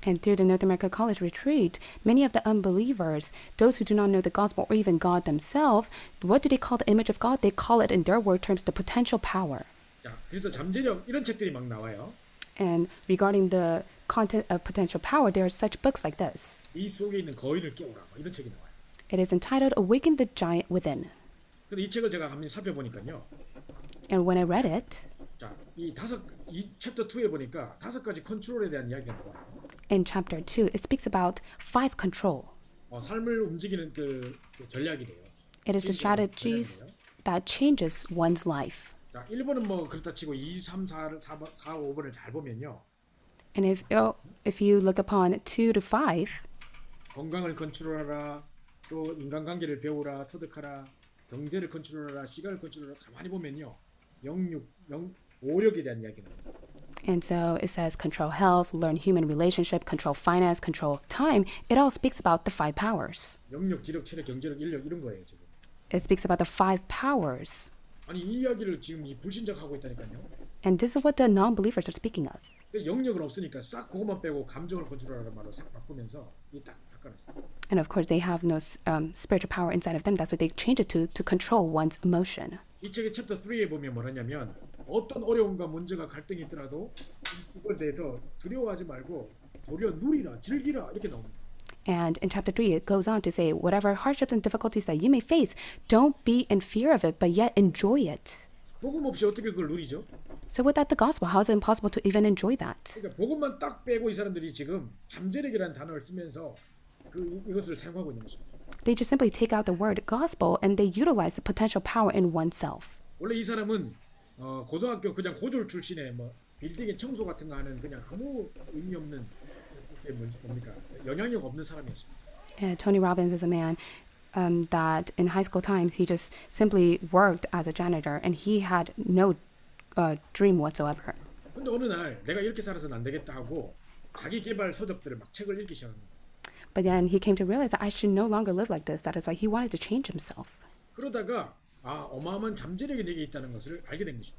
And through the North America College Retreat, many of the unbelievers, those who do not know the gospel or even God themselves, what do they call the image of God? They call it in their word terms the potential power. 자, 그래서 잠재력 이런 책들이 막 나와요. And regarding the content of potential power, there are such books like this. 이 속에 있는 거인을 깨우라. 뭐 이런 책이 나와요. It is entitled Awaken the Giant Within. 근데 이 책을 제가 한번 살펴보니까요. And when I read it, 자, 이 챕터 2에 보니까 5가지 컨트롤에 대한 이야기가 나와요. in chapter 2, it speaks about 5 control. 삶을 움직이는 그 전략이래요. It is the strategies that changes one's life. 자, 1번은 뭐 그렇다 치고 2, 3, 4, 5번을 잘 보면요. And if you look upon 2 to 5, 건강을 컨트롤하라, 또 인간관계를 배우라, 터득하라, 경제를 컨트롤하라, 시간을 컨트롤하라. 가만히 보면요. 오력에 대한 이야기는. and so it says control health, learn human relationship, control finance, control time. It all speaks about the 5 powers. 영역, 지력, 체력, 경제력, 인력 이런 거예요 지금. It speaks about the 5 powers. 아니 이 이야기를 지금 이 불신자하고 있다니까요. And this is what the non-believers are speaking of. 근데 영역은 없으니까 싹 그것만 빼고 감정을 컨트롤하라는 말로 싹 바꾸면서 이딱 바꿔놨어요. And of course, they have no spiritual power inside of them. That's what they changed it to control one's emotion. 이 책의 챕터 3에 보면 뭐냐면 어떤 어려움과 문제가 갈등이 있더라도 이걸 대해서 두려워하지 말고 도리어 누리라, 즐기라 이렇게 나옵니다. And in chapter 3, it goes on to say, whatever hardships and difficulties that you may face, don't be in fear of it, but yet enjoy it. 복음 없이 어떻게 그걸 누리죠? So without the gospel, how is it impossible to even enjoy that? 그러니까 복음만 딱 빼고 이 사람들이 지금 잠재력이라는 단어를 쓰면서 이것을 사용하고 있는 것입니다. They just simply take out the word gospel and they utilize the potential power in oneself. 원래 이 사람은 고등학교 그냥 고졸 출신의 뭐 빌딩의 청소 같은 거 하는 그냥 아무 의미 없는 그게 뭡니까 영향력 없는 사람이었습니다. Tony Robbins is a man that in high school times he just simply worked as a janitor and he had no dream whatsoever. 근데 어느 날 내가 이렇게 살아서는 안 되겠다 하고 자기 개발 서적들을 막 책을 읽기 시작합니다. But then he came to realize that I should no longer live like this. That is why he wanted to change himself. 그러다가 어마어마한 잠재력이 내게 있다는 것을 알게 된 것입니다.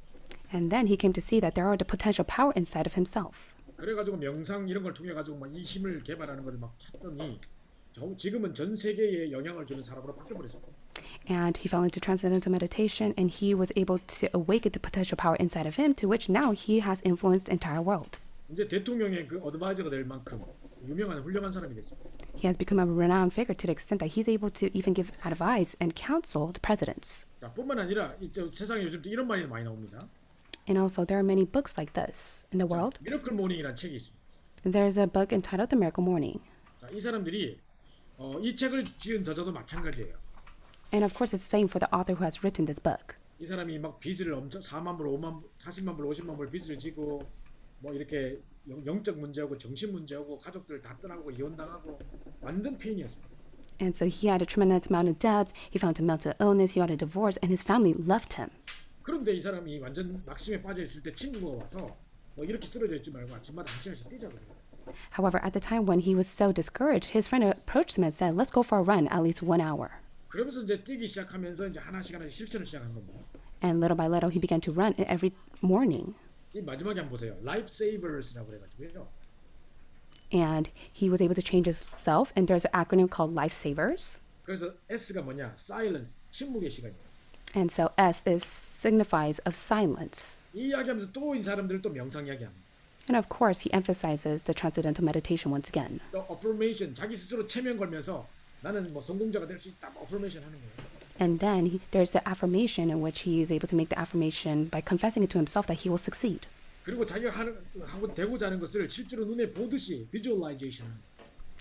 And then he came to see that there are the potential power inside of himself. 그래가지고 명상 이런 걸 통해 가지고 막 이 힘을 개발하는 것을 막 찾더니 지금은 전 세계에 영향을 주는 사람으로 바뀌어버렸습니다. And he fell into transcendental meditation and he was able to awaken the potential power inside of him to which now he has influenced the entire world. 이제 대통령의 그 어드바이저가 될 만큼 유명한 훌륭한 사람이 됐습니다. He has become a renowned figure to the extent that he's able to even give advice and counsel the presidents. 자, 뿐만 아니라 세상에 요즘 또 이런 말이 많이 나옵니다. And also there are many books like this in the world. 미러클 모닝이라는 책이 있습니다. There's a book entitled The Miracle Morning. 자, 이 사람들이 이 책을 지은 저자도 마찬가지예요. And of course it's the same for the author who has written this book. 이 사람이 막 빚을 엄청 4만 불, 5만, 40만 불, 50만 불 빚을 지고 뭐 이렇게 영적 문제하고 정신 문제하고 가족들 다 떠나고 이혼당하고 완전 페인이었습니다. And so he had a tremendous amount of debt. He found a mental illness. He got a divorce, and his family left him. 그런데 이 사람이 완전 낙심에 빠져 있을 때 친구가 와서 뭐 이렇게 쓰러져 있지 말고 아침마다 1시간씩 뛰자 그래요. However, at the time when he was so discouraged, his friend approached him and said, "Let's go for a run, at least 1 hour." 그러면서 이제 뛰기 시작하면서 이제 하나씩 실천을 시작한 겁니다. And little by little, he began to run every morning. 이 마지막에 한번 보세요. Life Savers라고 그래가지고요. And he was able to change himself. And there's an acronym called Lifesavers. 그래서 S가 뭐냐? Silence, 침묵의 시간이에요. And so S is signifies of silence. 이 이야기하면서 또 이 사람들 또 명상 이야기합니다. And of course, he emphasizes the transcendental meditation once again. 또 affirmation, 자기 스스로 체면 걸면서 나는 뭐 성공자가 될 수 있다. affirmation 하는 거예요. And then there's the affirmation in which he is able to make the affirmation by confessing it to himself that he will succeed. 그리고 자기가 하고 되고자 하는 것을 실제로 눈에 보듯이 visualization.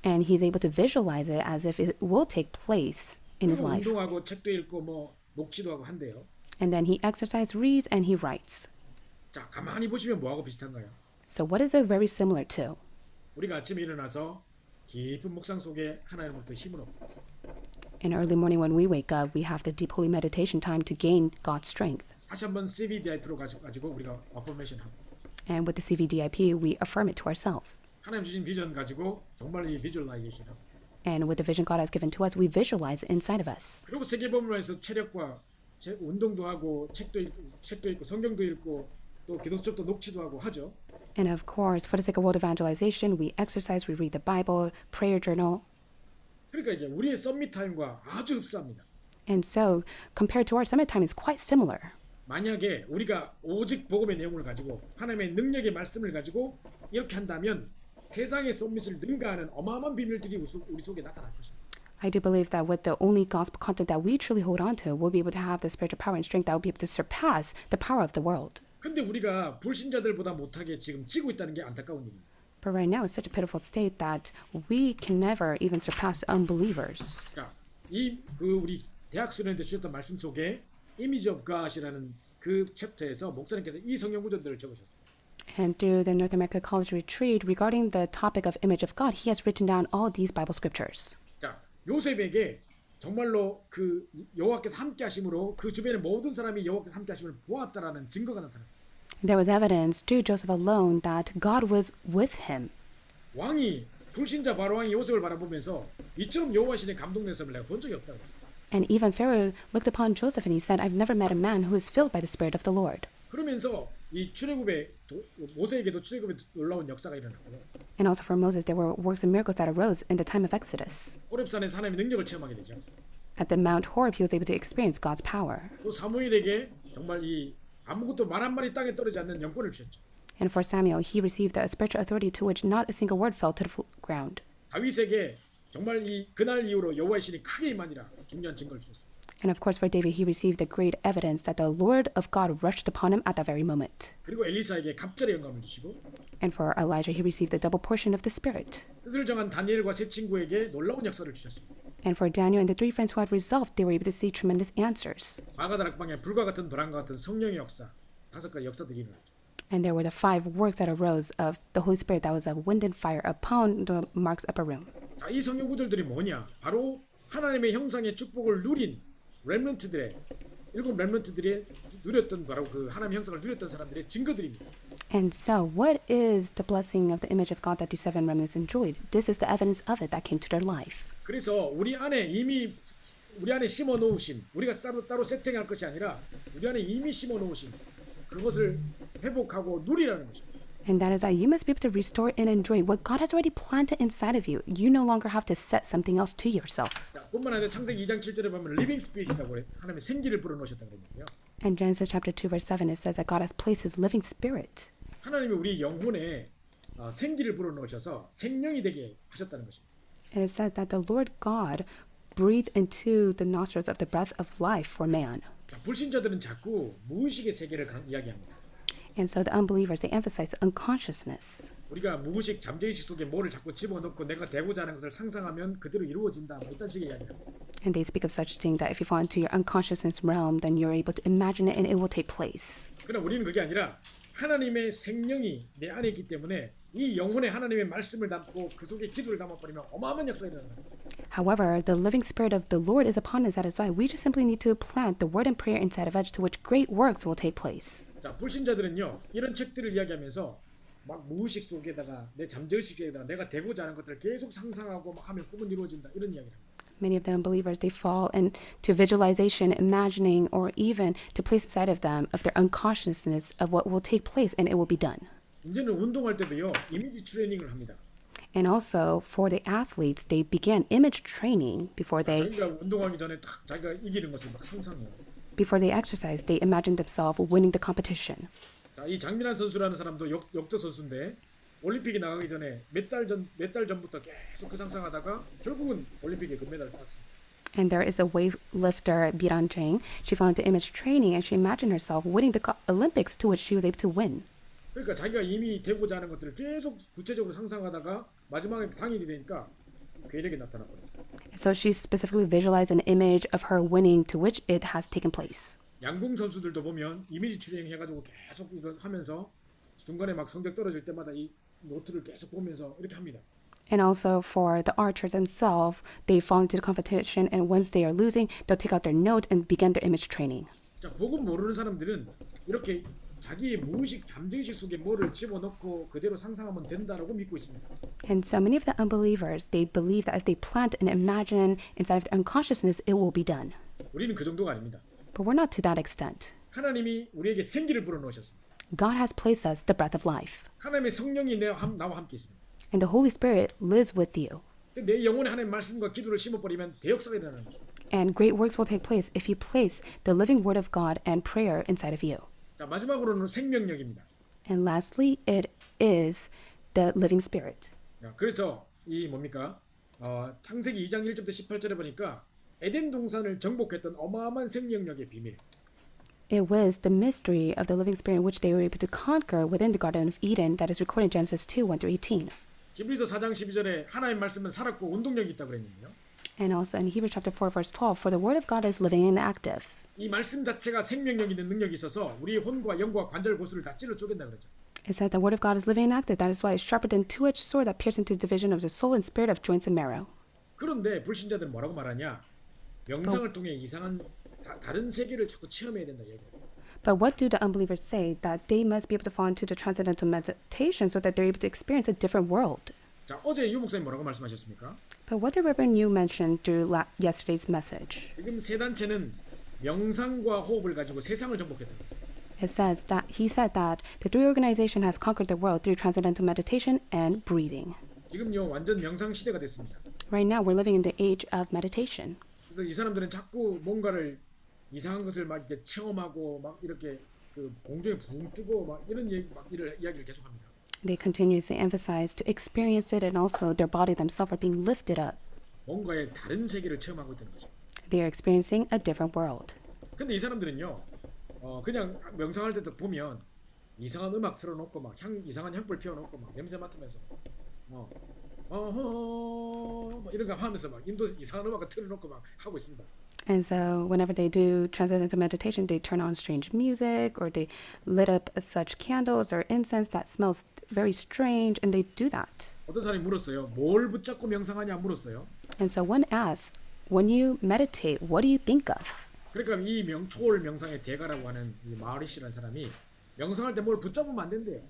And he's able to visualize it as if it will take place in his 그리고 life. 운동하고 책도 읽고 뭐 녹취도 하고 한대요. And then he exercises, reads, and he writes. 자, 가만히 보시면 뭐하고 비슷한가요? So what is it very similar to? 우리가 아침에 일어나서 깊은 묵상 속에 하나님으로부터 힘을 얻고 In early morning when we wake up, we have the deep holy meditation time to gain God's strength. 다시 한번 CVDIP로 가지고 우리가 affirmation 하고 And with the CVDIP, we affirm it to ourselves. 하나님 주신 비전 가지고 정말 이 visualization 하고 And with the vision God has given to us, we visualize it inside of us. 그리고 세계법문에서 체력과 운동도 하고 책도 읽고 성경도 읽고 또 기도 수첩도 녹취도 하고 하죠. And of course, for the sake of world evangelization, we exercise, we read the Bible, prayer journal. 그러니까 이게 우리의 썸밋 타임과 아주 흡사합니다. And so, compared to our summit time, it's quite similar. 만약에 우리가 오직 복음의 내용을 가지고 하나님의 능력의 말씀을 가지고 이렇게 한다면 세상의 썸밋을 능가하는 어마어마한 비밀들이 우리 속에 나타날 것입니다. I do believe that with the only gospel content that we truly hold on to, we'll be able to have the spiritual power and strength that will be able to surpass the power of the world. 근데 우리가 불신자들보다 못하게 지금 지고 있다는 게 안타까운 일입니다. But right now, it's such a pitiful state that we can never even surpass unbelievers. 그러니까 우리 대학 수련회 때 주셨던 말씀 속에 이미지 오브 갓이라는 그 챕터에서 목사님께서 이 성경 구절들을 적으셨습니다. And through the North America College Retreat, regarding the topic of image of God, he has written down all these Bible scriptures. 자, 요셉에게 정말로 그 여호와께서 함께 하심으로 그 주변의 모든 사람이 여호와께서 함께 하심을 보았다라는 증거가 나타났습니다. There was evidence through Joseph alone that God was with him. 왕이 불신자 바로 왕이 요셉을 바라보면서 이처럼 여호와 신에 감동됐음을 내가 본 적이 없다고 했습니다. And even Pharaoh looked upon Joseph and he said, I've never met a man who is filled by the Spirit of the Lord. 그러면서 이 출애굽의 모세에게도 출애굽의 놀라운 역사가 일어났고요. And also for Moses, there were works and miracles that arose in the time of Exodus. 호렙산에서 하나님의 능력을 체험하게 되죠. At the Mount Horeb, he was able to experience God's power. 또 사무엘에게 정말 이 아무것도 말 한마디 땅에 떨어지지 않는 영권을 주셨죠. And for Samuel, he received a spiritual authority to which not a single word fell to the ground. 다윗에게 정말 이 그날 이후로 여호와의 신이 크게 임하니라 중요한 증거를 주셨습니다. And of course, for David, he received the great evidence that the Lord of God rushed upon him at that very moment. 그리고 엘리사에게 갑절의 영감을 주시고 And for Elijah, he received the double portion of the Spirit. 뜻을 정한 다니엘과 세 친구에게 놀라운 역사를 주셨습니다. And for Daniel and the three friends who had resolved, they were able to see tremendous answers. 마가다락방에 불과 같은 불안과 같은 성령의 역사 5가지 역사들이 일어났죠. And there were the 5 works that arose of the Holy Spirit that was a wind and fire upon the Mark's upper room. 자, 이 성경 구절들이 뭐냐? 바로 하나님의 형상의 축복을 누린 렘넌트들의 7 렘넌트들이 누렸던 바로 그 하나님의 형상을 누렸던 사람들의 증거들입니다. And so, what is the blessing of the image of God that these 7 remnants enjoyed? This is the evidence of it that came to their life. 그래서 우리 안에 심어 놓으신 우리가 따로 세팅할 것이 아니라 우리 안에 이미 심어 놓으신 그것을 회복하고 누리라는 것입니다. And that is why you must be able to restore and enjoy what God has already planted inside of you. You no longer have to set something else to yourself. 자, 뿐만 아니라 창세기 2장 7절에 보면 리빙 스피릿이라고 해 하나님의 생기를 불어넣으셨다고 그랬는데요. In Genesis chapter 2 verse 7 it says that God has placed his living spirit. 하나님이 우리 영혼에 생기를 불어넣으셔서 생명이 되게 하셨다는 것입니다. And it said that the Lord God breathed into the nostrils of the breath of life for man. 자, 불신자들은 자꾸 무의식의 세계를 이야기합니다. And so the unbelievers, they emphasize unconsciousness. 우리가 무의식 잠재의식 속에 뭐를 자꾸 집어넣고 내가 되고자 하는 것을 상상하면 그대로 이루어진다. 뭐 이딴 식의 이야기합니다. And they speak of such thing that if you fall into your unconsciousness realm, then you're able to imagine it and it will take place. 그러나 우리는 그게 아니라 하나님의 생명이 내 안에 있기 때문에 이 영혼에 하나님의 말씀을 담고 그 속에 기도를 담아버리면 어마어마한 역사가 일어나는 거죠. However, the living spirit of the Lord is upon us. That is why we just simply need to plant the word and prayer inside of us to which great works will take place. 자, 불신자들은요 이런 책들을 이야기하면서 막 무의식 속에다가 내 잠재의식 속에다가 내가 되고자 하는 것들을 계속 상상하고 막 하면 꿈은 이루어진다 이런 이야기를 합니다. Many of the unbelievers, they fall into visualization, imagining, or even to place inside of them of their unconsciousness of what will take place and it will be done. 이제는 운동할 때도요 이미지 트레이닝을 합니다. And also for the athletes, they began image training before they 자기가 운동하기 전에 딱 자기가 이기는 것을 막 상상해요. exercise. They imagined themselves winning the competition. 자, 이 장민환 선수라는 사람도 역도 선수인데 올림픽에 나가기 전에 몇 달 전부터 계속 그 상상하다가 결국은 올림픽에 금메달을 땄습니다. And there is a weightlifter, Biran Jang. She fell into image training and she imagined herself winning the Olympics to which she was able to win. 그러니까 자기가 이미 되고자 하는 것들을 계속 구체적으로 상상하다가 마지막에 당일이 되니까 괴력이 나타나거든요. So she specifically visualized an image of her winning to which it has taken place. 양궁 선수들도 보면 이미지 트레이닝 해가지고 계속 이거 하면서 중간에 막 성적 떨어질 때마다 이 노트를 계속 보면서 이렇게 합니다. And also for the archers themselves, they fall into the competition and once they are losing, they'll take out their note and begin their image training. 자, 복음 모르는 사람들은 이렇게 자기의 무의식 잠재의식 속에 뭐를 집어넣고 그대로 상상하면 된다라고 믿고 있습니다. And so many of the unbelievers, they believe that if they plant and imagine inside of their unconsciousness, it will be done. 우리는 그 정도가 아닙니다. But we're not to that extent. 하나님이 우리에게 생기를 불어넣으셨습니다. God has placed us the breath of life, 하나님의 성령이 나와 함께 있습니다. and the Holy Spirit lives with you. 내 영혼에 하나님 말씀과 기도를 심어버리면 대역사가 일어나는 것입니다. And great works will take place if you place the living word of God and prayer inside of you. 자, 마지막으로는 생명력입니다. And lastly, it is the living spirit. 자, 그래서 이 뭡니까? 창세기 2장 1절부터 18절에 보니까 에덴 동산을 정복했던 어마어마한 생명력의 비밀. It was the mystery of the living spirit which they were able to conquer within the Garden of Eden that is recorded in Genesis 2, 1 through 18. 히브리서 4장 12절에 하나님 말씀은 살았고 운동력이 있다고 그랬는데요. And also in Hebrews chapter 4, verse 12, for the word of God is living and active. 이 말씀 자체가 생명력 있는 능력이 있어서 우리 혼과 영과 관절 고수를 다 찔러 쪼갠다 그랬죠. It said the word of God is living and active. That is why it's sharper than a two-edged sword that pierces into the division of the soul and spirit of joints and marrow. 그런데 불신자들은 뭐라고 말하냐? 명상을 통해 이상한 다른 세계를 자꾸 체험해야 된다 얘기해요. But what do the unbelievers say? That they must be able to fall into the transcendental meditation so that they're able to experience a different world. 자, 어제 유 목사님 뭐라고 말씀하셨습니까? But what did Reverend Yu mention through yesterday's message? 지금 세 단체는 명상과 호흡을 가지고 세상을 정복했다는 거예요. It says that he said that the three organization has conquered the world through transcendental meditation and breathing. 지금요 완전 명상 시대가 됐습니다. Right now, we're living in the age of meditation. 그래서 이 사람들은 자꾸 뭔가를 이상한 것을 막 이렇게 체험하고 막 이렇게 그 공중에 붕 뜨고 막 이런 이야기를 계속합니다. They continuously emphasize to experience it, and also their body themselves are being lifted up. 뭔가의 다른 세계를 체험하고 있다는 거죠. They are experiencing a different world. 근데 이 사람들은요, 그냥 명상할 때도 보면 이상한 음악 틀어놓고 막 이상한 향불 피워놓고 막 냄새 맡으면서 뭐 이런 거 하면서 막 인도 이상한 음악을 틀어놓고 막 하고 있습니다. And so whenever they do transcendental meditation, they turn on strange music or they lit up such candles or incense that smells very strange, and they do that. 어떤 사람이 물었어요. 뭘 붙잡고 명상하냐 물었어요. And so one asks, when you meditate, what do you think of? 그러니까 이 초월 명상의 대가라고 하는 이 마리시라는 사람이 명상할 때 뭘 붙잡으면 안 된대요.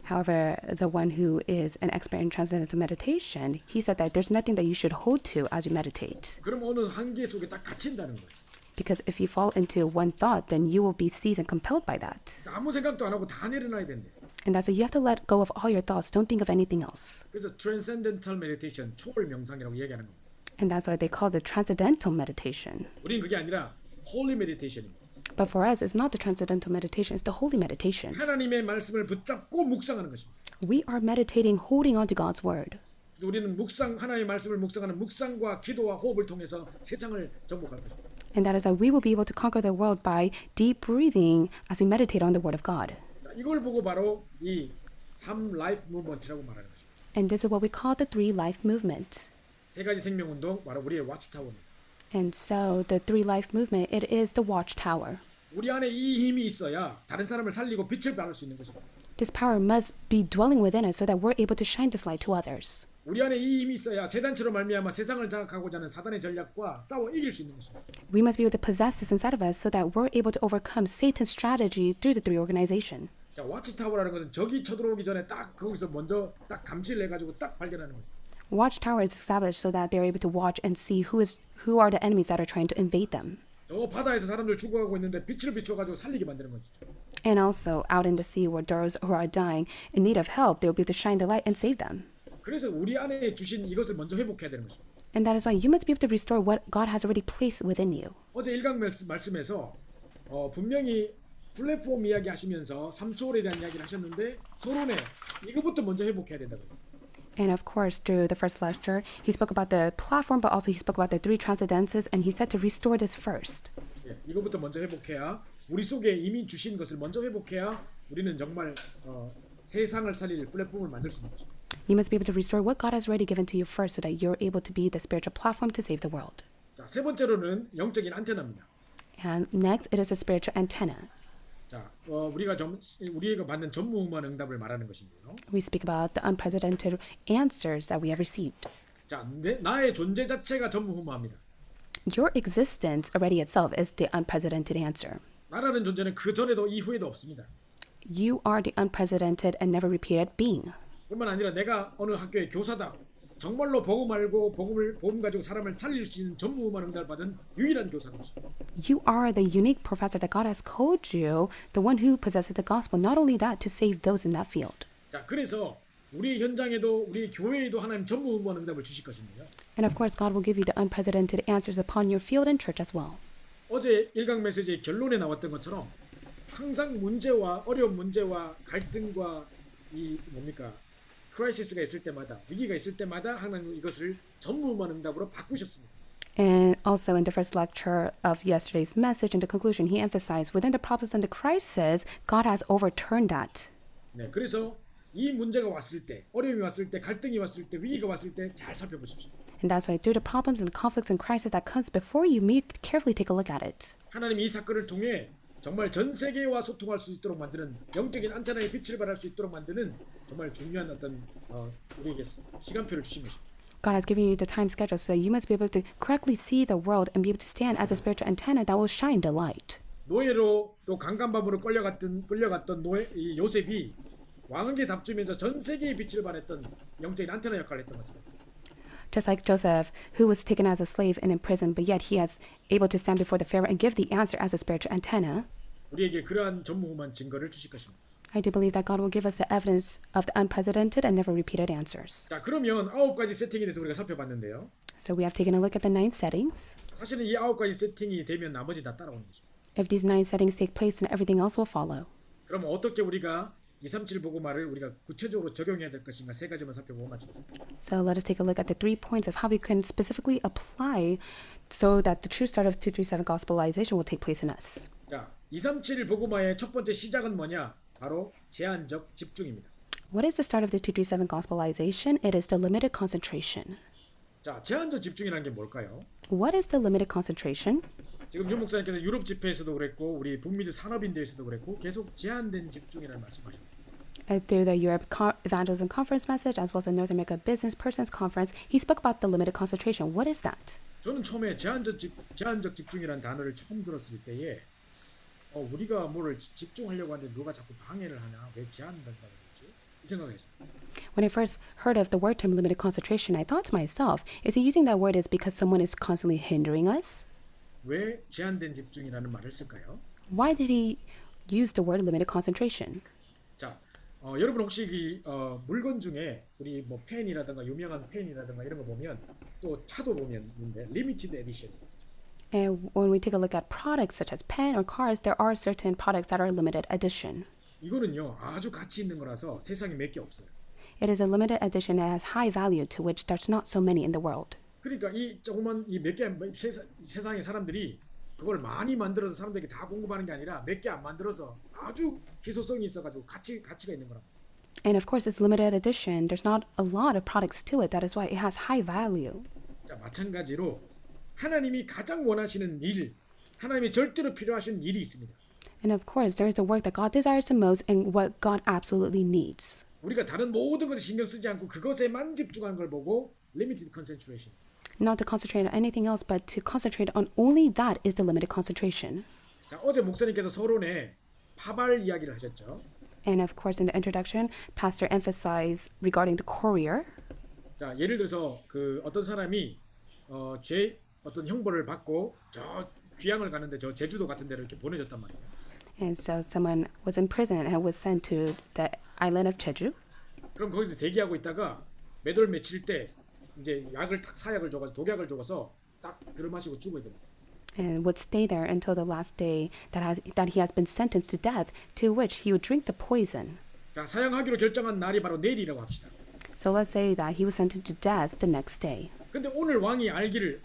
However, the one who is an expert in transcendental meditation, he said that there's nothing that you should hold to as you meditate. 그럼 어느 한계 속에 딱 갇힌다는 거예요. Because if you fall into one thought, then you will be seized and compelled by that. 아무 생각도 안 하고 다 내려놔야 된대. And that's why you have to let go of all your thoughts. Don't think of anything else. 그래서 transcendental meditation, 초월 명상이라고 얘기하는 겁니다. And that's why they call it transcendental meditation. 우리는 그게 아니라 holy meditation입니다. But for us, it's not the transcendental meditation, it's the holy meditation. 하나님의 말씀을 붙잡고 묵상하는 것입니다. We are meditating, holding on to God's word. 우리는 하나님의 말씀을 묵상하는 묵상과 기도와 호흡을 통해서 세상을 정복할 것입니다. And that is why we will be able to conquer the world by deep breathing as we meditate on the word of God. 이걸 보고 바로 이 3 라이프 무브먼트라고 말하는 것입니다. And this is what we call the three life movement. 세 가지 생명 운동 바로 우리의 와치타워입니다. And so the three life movement, it is the watchtower. 우리 안에 이 힘이 있어야 다른 사람을 살리고 빛을 발할 수 있는 것입니다. This power must be dwelling within us so that we're able to shine this light to others. 우리 안에 이 힘이 있어야 세단체로 말미암아 세상을 장악하고자 하는 사단의 전략과 싸워 이길 수 있는 것입니다. We must be able to possess this inside of us so that we're able to overcome Satan's strategy through the three organization. 자, 와치타워라는 것은 적이 쳐들어오기 전에 딱 거기서 먼저 딱 감시를 해가지고 딱 발견하는 것이죠. Watchtower is established so that they're able to watch and see who are the enemies that are trying to invade them. 저 바다에서 사람들 죽어가고 있는데 빛을 비춰가지고 살리게 만드는 것이죠. And also out in the sea where those who are dying in need of help, they'll be able to shine the light and save them. 그래서 우리 안에 주신 이것을 먼저 회복해야 되는 것입니다. And that is why you must be able to restore what God has already placed within you. 어제 1강 말씀에서 분명히 플랫폼 이야기 하시면서 3초월에 대한 이야기를 하셨는데 서론에 이거부터 먼저 회복해야 된다고 했어요. And of course, through the first lecture, he spoke about the platform, but also he spoke about the three transcendences, and he said to restore this first. 예, 이거부터 먼저 회복해야 우리 속에 이미 주신 것을 먼저 회복해야 우리는 정말 세상을 살릴 플랫폼을 만들 수 있는 거죠. You must be able to restore what God has already given to you first so that you're able to be the spiritual platform to save the world. 자, 세 번째로는 영적인 안테나입니다. And next, it is a spiritual antenna. 자, 우리가 받는 전무후무한 응답을 말하는 것인데요. We speak about the unprecedented answers that we have received. 자, 나의 존재 자체가 전무후무합니다. Your existence already itself is the unprecedented answer. 나라는 존재는 그 전에도 이후에도 없습니다. You are the unprecedented and never repeated being. 뿐만 아니라 내가 어느 학교의 교사다. 정말로 복음 알고 복음 가지고 사람을 살릴 수 있는 전무후무한 응답을 받은 유일한 교사인 것입니다. You are the unique professor that God has called you, the one who possesses the gospel. Not only that, to save those in that field. 자, 그래서 우리 현장에도 우리 교회에도 하나님 전무후무한 응답을 주실 것인데요. And of course, God will give you the unprecedented answers upon your field and church as well. 어제 일강 메시지의 결론에 나왔던 것처럼 항상 문제와 어려운 문제와 갈등과 이 뭡니까? 크라이시스가 있을 때마다 위기가 있을 때마다 하나님 이것을 전무후무한 응답으로 바꾸셨습니다. And also in the first lecture of yesterday's message, in the conclusion, he emphasized within the problems and the crisis, God has overturned that. 네, 그래서 이 문제가 왔을 때, 어려움이 왔을 때, 갈등이 왔을 때, 위기가 왔을 때 잘 살펴보십시오. And that's why through the problems and conflicts and crisis that comes before you, may carefully take a look at it. 하나님 이 사건을 통해 정말 전 세계와 소통할 수 있도록 만드는 영적인 안테나의 빛을 발할 수 있도록 만드는 정말 중요한 어떤 우리에게 시간표를 주신 것입니다. God has given you the time schedule so that you must be able to correctly see the world and be able to stand as a spiritual antenna that will shine the light. 노예로 또 강간밤으로 끌려갔던 이 요셉이 왕에게 답주면서 전 세계의 빛을 발했던 영적인 안테나 역할을 했던 것처럼. Just like Joseph, who was taken as a slave and in prison, but yet he is able to stand before the Pharaoh and give the answer as a spiritual antenna. 우리에게 그러한 전무후무한 증거를 주실 것입니다. I do believe that God will give us the evidence of the unprecedented and never repeated answers. 자, 그러면 9가지 세팅에 대해서 우리가 살펴봤는데요. So we have taken a look at the 9 settings. 사실은 이 9가지 세팅이 되면 나머지 다 따라오는 것입니다. If these 9 settings take place, then everything else will follow. 그럼 어떻게 우리가 237 보고말을 우리가 구체적으로 적용해야 될 것인가 세 가지만 살펴보고 마치겠습니다. So let us take a look at the 3 points of how we can specifically apply so that the true start of 237 gospelization will take place in us. 자, 237 보고마의 첫 번째 시작은 뭐냐? 바로 제한적 집중입니다. What is the start of the 237 gospelization? It is the limited concentration. 자, 제한적 집중이라는 게 뭘까요? What is the limited concentration? 지금 유 목사님께서 유럽 집회에서도 그랬고 우리 북미주 산업인대에서도 그랬고 계속 제한된 집중이라는 말씀하셨습니다. Through the Europe Evangelism Conference message as well as the North America Business Persons Conference, he spoke about the limited concentration. What is that? 저는 처음에 제한적 집중이라는 단어를 처음 들었을 때에 우리가 뭐를 집중하려고 하는데 누가 자꾸 방해를 하냐? 왜 제한된다는 거지? 이 생각을 했습니다. When I first heard of the word term limited concentration, I thought to myself, is he using that word is because someone is constantly hindering us? 왜 제한된 집중이라는 말을 쓸까요? Why did he use the word limited concentration? 자, 여러분 혹시 물건 중에 우리 뭐 펜이라든가 유명한 펜이라든가 이런 거 보면 또 차도 보면 있는데 리미티드 에디션. And when we take a look at products such as pen or cars, there are certain products that are limited edition. 이거는요 아주 가치 있는 거라서 세상에 몇 개 없어요. It is a limited edition that has high value to which there's not so many in the world. 그러니까 이 조그만 이 몇 개 세상의 사람들이 그걸 많이 만들어서 사람들에게 다 공급하는 게 아니라 몇 개 안 만들어서 아주 희소성이 있어가지고 가치가 있는 거라고. And of course, it's limited edition. There's not a lot of products to it. That is why it has high value. 자, 마찬가지로 하나님이 가장 원하시는 일, 하나님이 절대로 필요하신 일이 있습니다. And of course, there is a work that God desires the most and what God absolutely needs. 우리가 다른 모든 것에 신경 쓰지 않고 그것에만 집중하는 걸 보고 limited concentration. Not to concentrate on anything else, but to concentrate on only that is the limited concentration. 자, 어제 목사님께서 서론에 파발 이야기를 하셨죠. And of course, in the introduction, Pastor emphasized regarding the courier. 자, 예를 들어서 그 어떤 사람이 어떤 형벌을 받고 저 귀향을 가는데 저 제주도 같은 데로 이렇게 보내졌단 말이에요. And so someone was in prison and was sent to the island of Jeju. 그럼 거기서 대기하고 있다가 몇 월 며칠 때 이제 사약을 줘가지고 독약을 줘서 딱 들어마시고 죽어야 됩니다. And would stay there until the last day that he has been sentenced to death, to which he would drink the poison. 자, 사형하기로 결정한 날이 바로 내일이라고 합시다. So let's say that he was sentenced to death the next day. 근데 오늘 왕이 알기를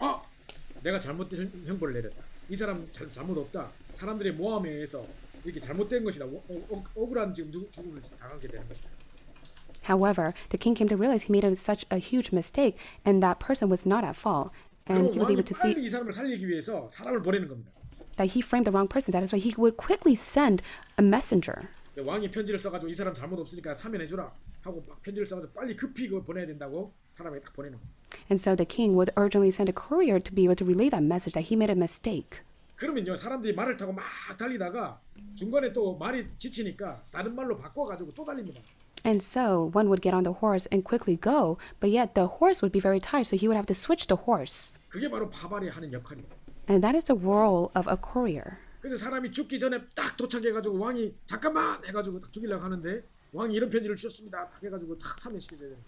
내가 잘못된 형벌을 내렸다. 이 사람 잘못 없다. 사람들의 모함에 의해서 이렇게 잘못된 것이다. 억울한 지금 죽음을 당하게 되는 것이다. However, the king came to realize he made such a huge mistake, and that person was not at fault. And 그럼 he was 왕이 able to see 빨리 이 사람을 살리기 위해서 사람을 보내는 겁니다. that he framed the wrong person. That is why he would quickly send a messenger. 왕이 편지를 써가지고 이 사람 잘못 없으니까 사면해주라 하고 막 편지를 써가지고 빨리 급히 그걸 보내야 된다고 사람에게 딱 보내는 거예요. And so the king would urgently send a courier to be able to relay that message that he made a mistake. 그러면요 사람들이 말을 타고 막 달리다가 중간에 또 말이 지치니까 다른 말로 바꿔가지고 또 달립니다. And so one would get on the horse and quickly go, but yet the horse would be very tired, so he would have to switch the horse. 그게 바로 파발이 하는 역할이에요. And that is the role of a courier. 그래서 사람이 죽기 전에 딱 도착해가지고 왕이 잠깐만 해가지고 딱 죽이려고 하는데 왕이 이런 편지를 주셨습니다. 딱 해가지고 딱 사면시켜줘야 돼요.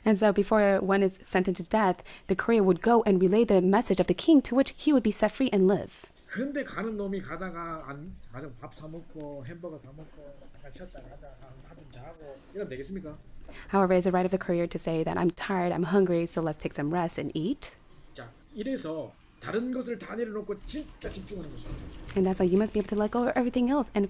And so before one is sentenced to death, the courier would go and relay the message of the king to which he would be set free and live. 근데 가는 놈이 가다가 가서 밥 사 먹고 햄버거 사 먹고 잠깐 쉬었다 가자 좀 자고 이러면 되겠습니까? However, it's the right of the courier to say that I'm tired, I'm hungry, so let's take some rest and eat. 자, 이래서 다른 것을 다 내려놓고 진짜 집중하는 것입니다. And that's why you must be able to let go of everything else and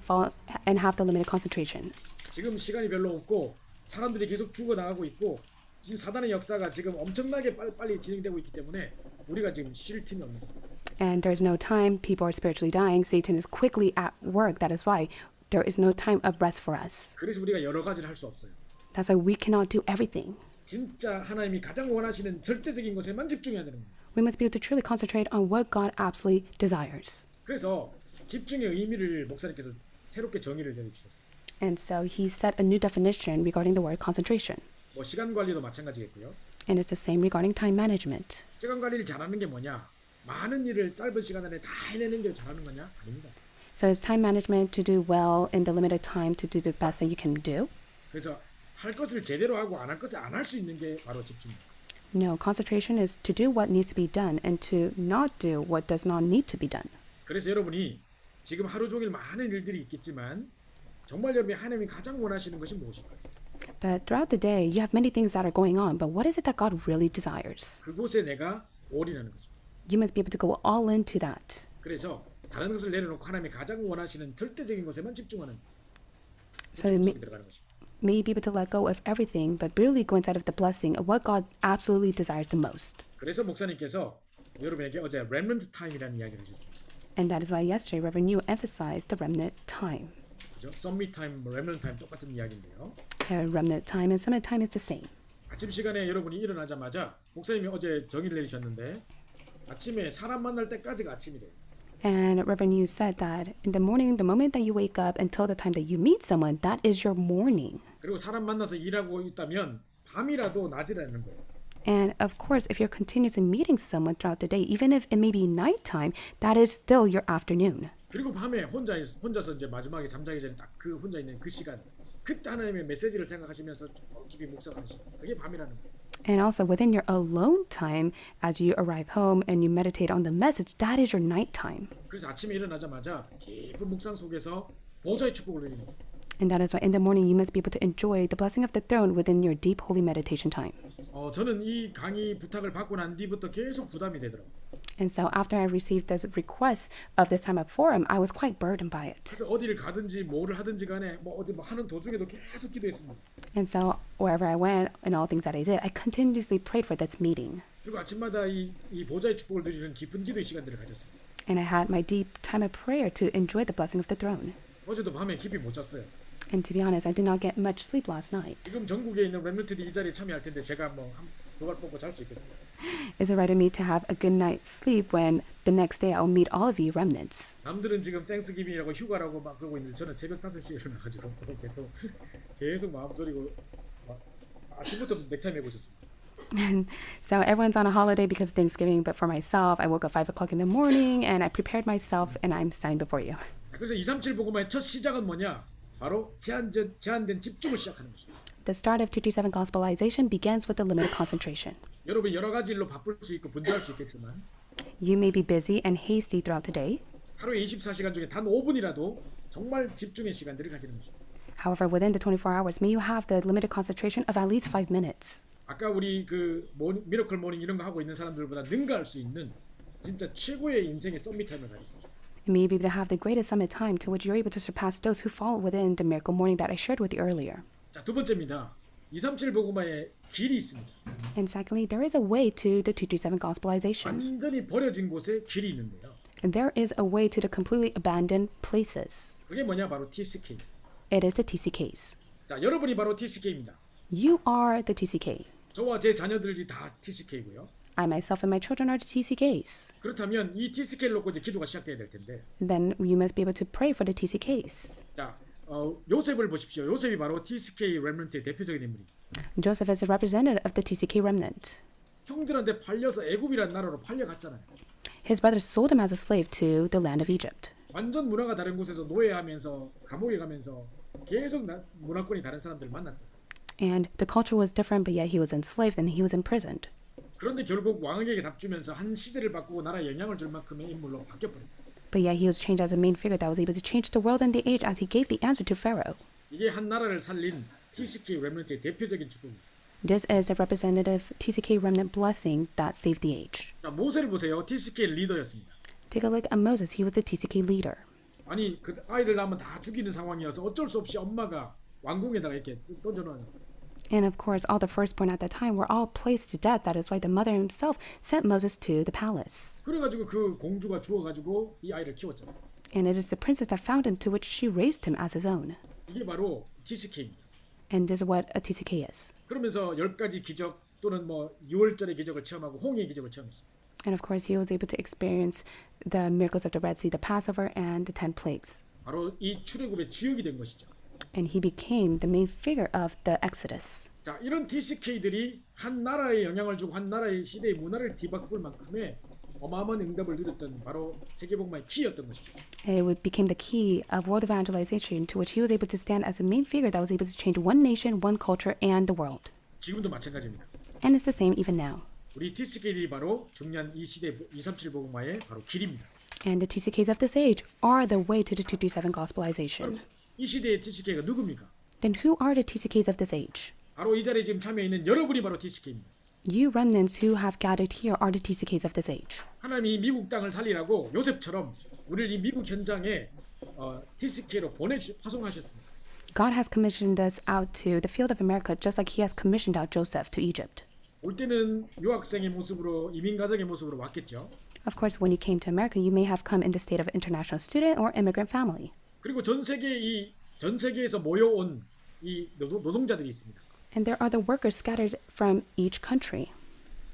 have the limited concentration. 지금 시간이 별로 없고 사람들이 계속 죽어나가고 있고 지금 사단의 역사가 지금 엄청나게 빨리 진행되고 있기 때문에 우리가 지금 쉴 틈이 없는 거예요. And there's no time, people are spiritually dying, Satan is quickly at work. That is why there is no time of rest for us. 그래서 우리가 여러 가지를 할 수 없어요. That's why we cannot do everything. 진짜 하나님이 가장 원하시는 절대적인 것에만 집중해야 되는 거예요. We must be able to truly concentrate on what God absolutely desires. 그래서 집중의 의미를 목사님께서 새롭게 정의를 내려주셨어요. And so he set a new definition regarding the word concentration. 뭐 시간 관리도 마찬가지겠고요. And it's the same regarding time management. 시간 관리를 잘하는 게 뭐냐? 많은 일을 짧은 시간 안에 다 해내는 게 잘하는 거냐? 아닙니다. So it's time management to do well in the limited time to do the best that you can do. 그래서 할 것을 제대로 하고 안 할 것을 안 할 수 있는 게 바로 집중입니다. No, concentration is to do what needs to be done and to not do what does not need to be done. 그래서 여러분이 지금 하루 종일 많은 일들이 있겠지만 정말 여러분이 하나님이 가장 원하시는 것이 무엇일까요? But throughout the day, you have many things that are going on, but what is it that God really desires? 그곳에 내가 올인하는 거죠. You must be able to go all into that. 그래서 다른 것을 내려놓고 하나님이 가장 원하시는 절대적인 것에만 집중하는 So 속에 들어가는 것입니다. may be able to let go of everything, but really go inside of the blessing of what God absolutely desires the most. 그래서 목사님께서 여러분에게 어제 remnant time이라는 이야기를 하셨습니다. And that is why yesterday Reverend Yu emphasized the remnant time. 그죠? summit time, remnant time 똑같은 이야기인데요. Remnant time and summit time is the same. 아침 시간에 여러분이 일어나자마자 목사님이 어제 정의를 내리셨는데 아침에 사람 만날 때까지가 아침이래요. And Reverend Yu said that in the morning, the moment that you wake up until the time that you meet someone, that is your morning. 그리고 사람 만나서 일하고 있다면 밤이라도 낮이라는 거예요. And of course, if you're continuously meeting someone throughout the day, even if it may be nighttime, that is still your afternoon. 그리고 밤에 혼자서 이제 마지막에 잠자기 전에 딱 그 혼자 있는 그 시간, 그때 하나님의 메시지를 생각하시면서 깊이 묵상하는 시간, 그게 밤이라는 거예요. And also within your alone time, as you arrive home and you meditate on the message, that is your nighttime. 그래서 아침에 일어나자마자 깊은 묵상 속에서 보좌의 축복을 누리는 거예요. And that is why in the morning you must be able to enjoy the blessing of the throne within your deep holy meditation time. 저는 이 강의 부탁을 받고 난 뒤부터 계속 부담이 되더라고요. And so after I received this request of this time of forum, I was quite burdened by it. 그래서 어디를 가든지 뭐를 하든지 간에 어디 하는 도중에도 계속 기도했습니다. And so wherever I went and all things that I did, I continuously prayed for this meeting. 그리고 아침마다 이 보좌의 축복을 누리는 깊은 기도의 시간들을 가졌습니다. And I had my deep time of prayer to enjoy the blessing of the throne. 어제도 밤에 깊이 못 잤어요. And to be honest, I did not get much sleep last night. 지금 전국에 있는 렘넌트들이 이 자리에 참여할 텐데 제가 두 발 뻗고 잘 수 있겠습니다. Is it right of me to have a good night's sleep when the next day I'll meet all of you remnants? 남들은 지금 땡스기빙이라고 휴가라고 막 그러고 있는데 저는 새벽 5시에 일어나가지고 또 계속 마음 졸이고 아침부터 넥타이 메고 있었습니다. So everyone's on a holiday because of Thanksgiving, but for myself, I woke up 5 o'clock in the morning and I prepared myself and I'm standing before you. 그래서 237 복음화의 첫 시작은 뭐냐? 바로 제한된 집중을 시작하는 것입니다. The start of 237 Gospelization begins with the limited concentration. 여러분 여러 가지 일로 바쁠 수 있고 분주할 수 있겠지만 You may be busy and hasty throughout the day. 하루에 24시간 중에 단 5분이라도 정말 집중의 시간들을 가지는 것입니다. However, within the 24 hours, may you have the limited concentration of at least 5 minutes. 아까 우리 미러클 모닝 이런 거 하고 있는 사람들보다 능가할 수 있는 진짜 최고의 인생의 썸밋 타임을 가지고 있습니다. You may be able to have the greatest summit time to which you're able to surpass those who fall within the miracle morning that I shared with you earlier. 자, 두 번째입니다. 237 복음화의 길이 있습니다. And secondly, there is a way to the 237 Gospelization. 완전히 버려진 곳에 길이 있는데요. And there is a way to the completely abandoned places. 그게 뭐냐? 바로 TCK. It is the TCKs. 자, 여러분이 바로 TCK입니다. You are the TCK. 저와 제 자녀들이 다 TCK고요. I myself and my children are the TCKs. 그렇다면 이 TCK를 놓고 이제 기도가 시작돼야 될 텐데. Then you must be able to pray for the TCKs. 자, 요셉을 보십시오. 요셉이 바로 TCK 렘넌트의 대표적인 인물입니다. Joseph is a representative of the TCK remnant. 형들한테 팔려서 애굽이라는 나라로 팔려갔잖아요. His brothers sold him as a slave to the land of Egypt. 완전 문화가 다른 곳에서 노예하면서 감옥에 가면서 계속 문화권이 다른 사람들을 만났잖아요. And the culture was different, but yet he was enslaved and he was imprisoned. 그런데 결국 왕에게 답주면서 한 시대를 바꾸고 나라에 영향을 줄 만큼의 인물로 바뀌어버렸잖아요. But yet he was changed as a main figure that was able to change the world and the age as he gave the answer to Pharaoh. 이게 한 나라를 살린 TCK 렘넌트의 대표적인 축복입니다. This is the representative TCK remnant blessing that saved the age. 자, 모세를 보세요. TCK 리더였습니다. Take a look at Moses. He was the TCK leader. 아니 그 아이를 낳으면 다 죽이는 상황이어서 어쩔 수 없이 엄마가 왕궁에다가 이렇게 던져놓았잖아요. And of course, all the firstborn at that time were all placed to death. That is why the mother himself sent Moses to the palace. 그래가지고 그 공주가 죽어가지고 이 아이를 키웠잖아요. And it is the princess that found him, to which she raised him as his own. 이게 바로 TCK입니다. And this is what a TCK is. 그러면서 10가지 기적 또는 뭐 6월절의 기적을 체험하고 홍해의 기적을 체험했습니다. And of course, he was able to experience the miracles of the Red Sea, the Passover, and the 10 plagues. 바로 이 출애굽의 주역이 된 것이죠. And he became the main figure of the Exodus. 자, 이런 TCK들이 한 나라에 영향을 주고 한 나라의 시대의 문화를 뒤바꿀 만큼의 어마어마한 응답을 누렸던 바로 세계복음화의 키였던 것이죠. It became the key of world evangelization, to which he was able to stand as a main figure that was able to change one nation, one culture, and the world. 지금도 마찬가지입니다. And it's the same even now. 우리 TCK들이 바로 중요한 이 시대 237 복음화의 바로 길입니다. And the TCKs of this age are the way to the 237 gospelization. 이 시대의 TCK가 누굽니까? Then who are the TCKs of this age? 바로 이 자리에 지금 참여해 있는 여러분이 바로 TCK입니다. You remnants who have gathered here are the TCKs of this age. 하나님이 미국 땅을 살리라고 요셉처럼 우리를 이 미국 현장에 TCK로 파송하셨습니다. God has commissioned us out to the field of America just like he has commissioned out Joseph to Egypt. 올 때는 유학생의 모습으로 이민 가정의 모습으로 왔겠죠. Of course, when you came to America, you may have come in the state of international student or immigrant family. 그리고 전 세계에서 모여온 이 노동자들이 있습니다. And there are the workers scattered from each country.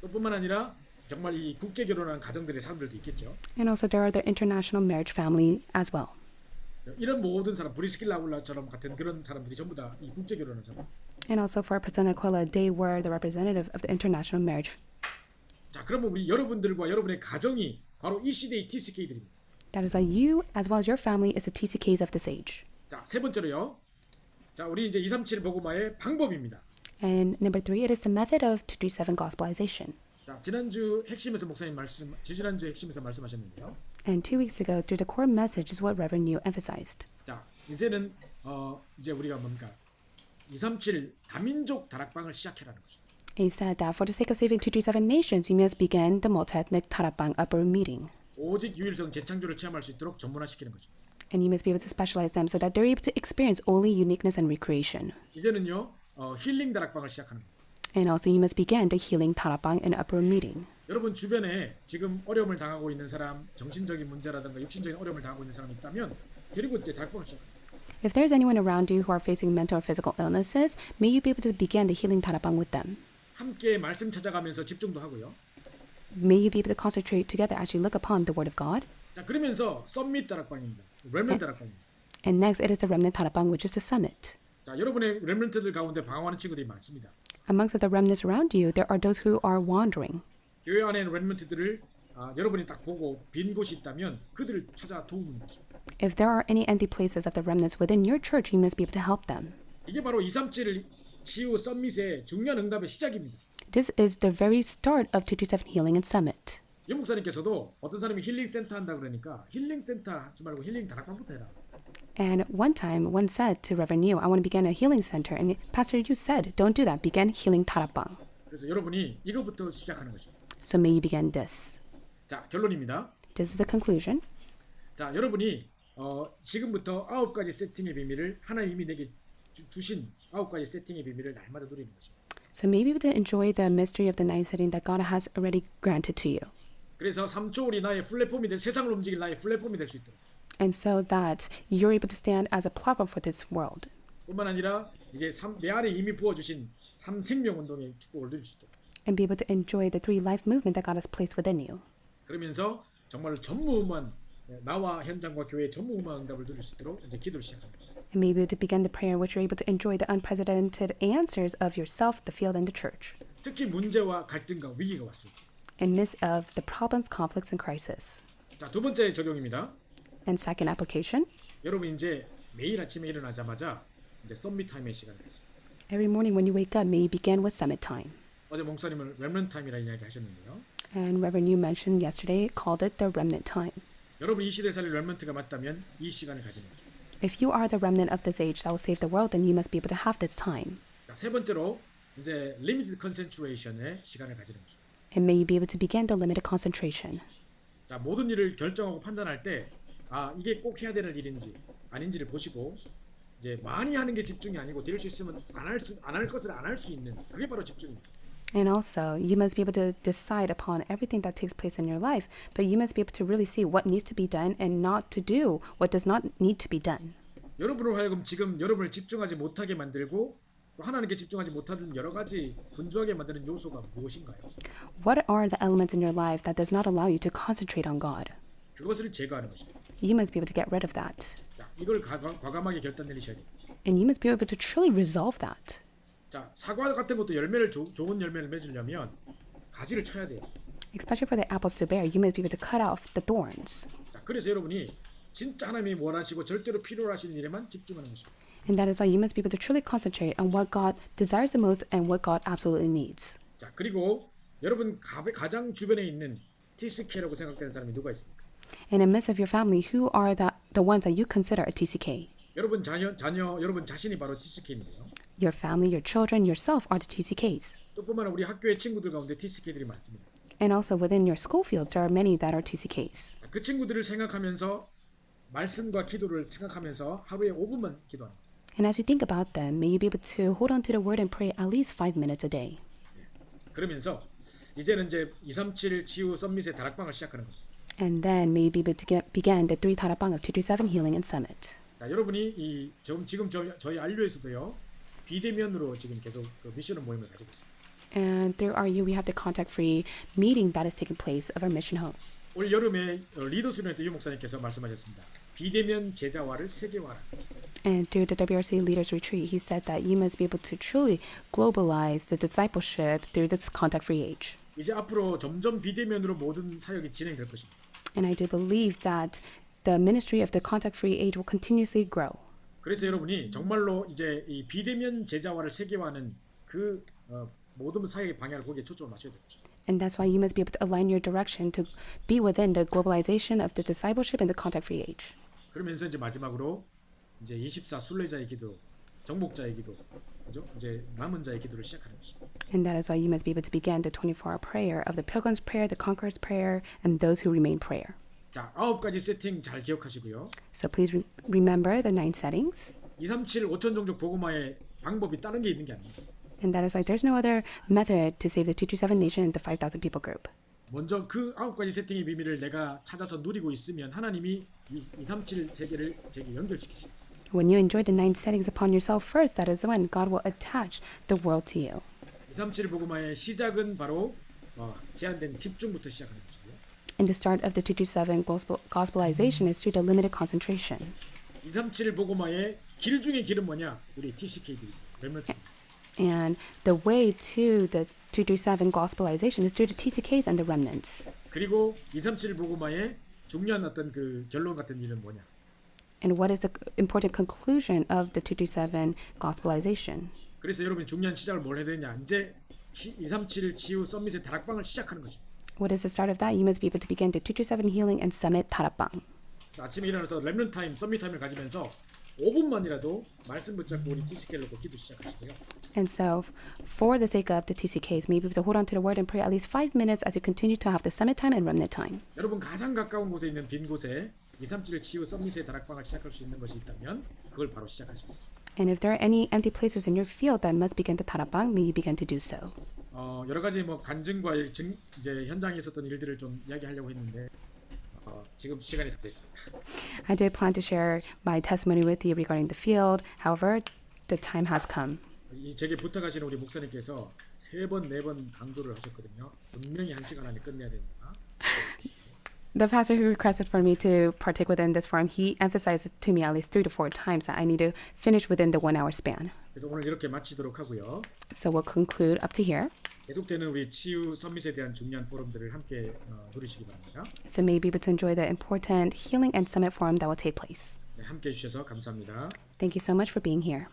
또 뿐만 아니라 정말 이 국제 결혼한 가정들의 사람들도 있겠죠. And also there are the international marriage family as well. 이런 모든 사람, 브리스킬라 아굴라처럼 같은 그런 사람들이 전부 다 이 국제 결혼한 사람. And also for Priscilla and Aquila, they were the representative of the international marriage. 자, 그러면 우리 여러분들과 여러분의 가정이 바로 이 시대의 TCK들입니다. That is why you, as well as your family, is the TCKs of this age. 자, 세 번째로요. 자, 우리 이제 237 복음화의 방법입니다. And number 3, it is the method of 237 gospelization. 자, 지난주 핵심에서 목사님 지지난주 핵심에서 말씀하셨는데요. And 2 weeks ago, through the core message is what Reverend Yu emphasized. 자, 이제는 이제 우리가 뭡니까? 237 다민족 다락방을 시작해라는 것입니다. He said that for the sake of saving 237 nations, you must begin the multi-ethnic Tarapang upper meeting. 오직 유일성 재창조를 체험할 수 있도록 전문화시키는 것입니다. And you must be able to specialize them so that they're able to experience only uniqueness and recreation. 이제는요 힐링 다락방을 시작하는 겁니다. And also you must begin the healing Tarapang and upper meeting. 여러분 주변에 지금 어려움을 당하고 있는 사람, 정신적인 문제라든가 육신적인 어려움을 당하고 있는 사람이 있다면 데리고 이제 다락방을 시작합니다. If there's anyone around you who are facing mental or physical illnesses, may you be able to begin the healing Tarapang with them. 함께 말씀 찾아가면서 집중도 하고요. May you be able to concentrate together as you look upon the Word of God. 자, 그러면서 썸밋 다락방입니다. 렘넌트 다락방입니다. And next, it is the remnant Tarapang, which is the summit. 자, 여러분의 렘넌트들 가운데 방황하는 친구들이 많습니다. Amongst the remnants around you, there are those who are wandering. 교회 안에 렘넌트들을 여러분이 딱 보고 빈 곳이 있다면 그들을 찾아 도우는 것입니다. If there are any empty places of the remnants within your church, you must be able to help them. 이게 바로 237 치유 썸밋의 중요한 응답의 시작입니다. This is the very start of 227 Healing and Summit. 연 목사님께서도 어떤 사람이 힐링 센터 한다 그러니까 힐링 센터 하지 말고 힐링 다락방부터 해라. And one time, one said to Reverend Yu, I want to begin a healing center. And Pastor Yu said, don't do that. Begin healing Tarapang. 그래서 여러분이 이것부터 시작하는 것입니다. So may you begin this. 자, 결론입니다. This is the conclusion. 자, 여러분이 지금부터 9가지 세팅의 비밀을 하나님이 내게 주신 9가지 세팅의 비밀을 날마다 누리는 것입니다. So may you be able to enjoy the mystery of the night setting that God has already granted to you. 그래서 3초월이 나의 플랫폼이 세상을 움직일 나의 플랫폼이 될 수 있도록. And so that you're able to stand as a platform for this world. 뿐만 아니라 이제 내 안에 이미 부어주신 3생명 운동의 축복을 누릴 수 있도록. And be able to enjoy the 3 life movement that God has placed within you. 그러면서 정말 전무후무한 나와 현장과 교회의 전무후무한 응답을 누릴 수 있도록 이제 기도를 시작합니다. And maybe to begin the prayer in which you're able to enjoy the unprecedented answers of yourself, the field, and the church. 특히 문제와 갈등과 위기가 왔습니다. In midst of the problems, conflicts, and crisis. 자, 두 번째 적용입니다. And second application. 여러분 이제 매일 아침에 일어나자마자 이제 썸밋 타임의 시간을 가져요. Every morning when you wake up, may you begin with summit time. 어제 목사님은 렘넌트 타임이라는 이야기 하셨는데요. And Reverend, you mentioned yesterday, called it the remnant time. 여러분 이 시대에 살릴 렘넌트가 맞다면 이 시간을 가지는 거죠. If you are the remnant of this age that will save the world, then you must be able to have this time. 자, 세 번째로 이제 리미티드 컨센트레이션의 시간을 가지는 거죠. And may you be able to begin the limited concentration. 자, 모든 일을 결정하고 판단할 때 이게 꼭 해야 되는 일인지 아닌지를 보시고 이제 많이 하는 게 집중이 아니고 될 수 있으면 안 할 것을 안 할 수 있는 그게 바로 집중입니다. And also, you must be able to decide upon everything that takes place in your life, but you must be able to really see what needs to be done and not to do what does not need to be done. 여러분을 하여금 지금 여러분을 집중하지 못하게 만들고 또 하나님께 집중하지 못하는 여러 가지 분주하게 만드는 요소가 무엇인가요? What are the elements in your life that does not allow you to concentrate on God? 그것을 제거하는 것입니다. You must be able to get rid of that. 자, 이걸 과감하게 결단 내리셔야 돼요. And you must be able to truly resolve that. 자, 사과 같은 것도 열매를 좋은 열매를 맺으려면 가지를 쳐야 돼요. Especially for the apples to bear, you must be able to cut off the thorns. 자, 그래서 여러분이 진짜 하나님이 원하시고 절대로 필요로 하시는 일에만 집중하는 것입니다. And that is why you must be able to truly concentrate on what God desires the most and what God absolutely needs. 자, 그리고 여러분 가장 주변에 있는 TCK라고 생각되는 사람이 누가 있습니까? And in midst of your family, who are the ones that you consider a TCK? 여러분 자녀 여러분 자신이 바로 TCK인데요. Your family, your children, yourself are the TCKs. 또 뿐만 아니라 우리 학교의 친구들 가운데 TCK들이 많습니다. And also within your school fields, there are many that are TCKs. 그 친구들을 생각하면서 말씀과 기도를 생각하면서 하루에 5분만 기도하는 거예요. And as you think about them, may you be able to hold on to the word and pray at least 5 minutes a day. 그러면서 이제는 이제 237 치유 썸밋의 다락방을 시작하는 거죠. And then may you be able to begin the 3 Tarapang of 237 Healing and Summit. 자, 여러분이 지금 저희 안료에서도요. 비대면으로 지금 계속 그 미션 모임을 가지고 있습니다. And through RU, we have the contact-free meeting that is taking place of our mission home. 올 여름에 리더 수련회 때 유 목사님께서 말씀하셨습니다. 비대면 제자화를 세계화라. And through the WRC Leaders Retreat, he said that you must be able to truly globalize the discipleship through this contact-free age. 이제 앞으로 점점 비대면으로 모든 사역이 진행될 것입니다. And I do believe that the ministry of the contact-free age will continuously grow. 그래서 여러분이 정말로 이제 이 비대면 제자화를 세계화하는 그 모든 사역의 방향을 거기에 초점을 맞춰야 될 것입니다. And that's why you must be able to align your direction to be within the globalization of the discipleship and the contact-free age. 그러면서 이제 마지막으로 이제 24 순례자의 기도, 정복자의 기도, 그죠? 이제 남은 자의 기도를 시작하는 것입니다. And that is why you must be able to begin the 24-hour prayer of the Pilgrim's Prayer, the Conqueror's Prayer, and those who remain prayer. 자, 9가지 세팅 잘 기억하시고요. So please remember the 9 settings. 237 5천 종족 복음화의 방법이 다른 게 있는 게 아닙니다. And that is why there's no other method to save the 227 nation and the 5,000 people group. 먼저 그 9가지 세팅의 비밀을 내가 찾아서 누리고 있으면 하나님이 237 세계를 제게 연결시키십니다. When you enjoy the 9 settings upon yourself first, that is when God will attach the world to you. 237 복음화의 시작은 바로 제한된 집중부터 시작하는 것이고요. And the start of the 227 gospelization is through the limited concentration. 237 복음화의 길 중에 길은 뭐냐? 우리 TCKD 렘넌트. And the way to the 237 gospelization is through the TCKs and the remnants. 그리고 237 복음화의 중요한 어떤 그 결론 같은 일은 뭐냐? And what is the important conclusion of the 227 gospelization? 그래서 여러분이 중요한 시작을 뭘 해야 되냐? 이제 237 치유 썸밋의 다락방을 시작하는 것입니다. What is the start of that? You must be able to begin the 227 Healing and Summit Tarapang. 아침에 일어나서 렘넌트 타임, 썸밋 타임을 가지면서 5분만이라도 말씀 붙잡고 우리 TCK를 놓고 기도 시작하시고요. And so, for the sake of the TCKs, maybe to hold on to the word and pray at least 5 minutes as you continue to have the summit time and remnant time. 여러분 가장 가까운 곳에 있는 빈 곳에 237 치유 썸밋의 다락방을 시작할 수 있는 것이 있다면 그걸 바로 시작하시고. And if there are any empty places in your field that must begin the Tarapang, may you begin to do so. 여러 가지 뭐 간증과 이제 현장에 있었던 일들을 좀 이야기하려고 했는데 지금 시간이 다 됐습니다. I did plan to share my testimony with you regarding the field. However, the time has come. 제게 부탁하시는 우리 목사님께서 3번, 4번 강조를 하셨거든요. 분명히 1시간 안에 끝내야 된다. The pastor who requested for me to partake within this forum, he emphasized to me at least 3 to 4 times that I need to finish within the 1 hour span. 그래서 오늘 이렇게 마치도록 하고요. So we'll conclude up to here. 계속되는 우리 치유 서밋에 대한 중요한 포럼들을 함께 누리시기 바랍니다. So may be able to enjoy the important healing and summit forum that will take place. 네, 함께 해주셔서 감사합니다. Thank you so much for being here.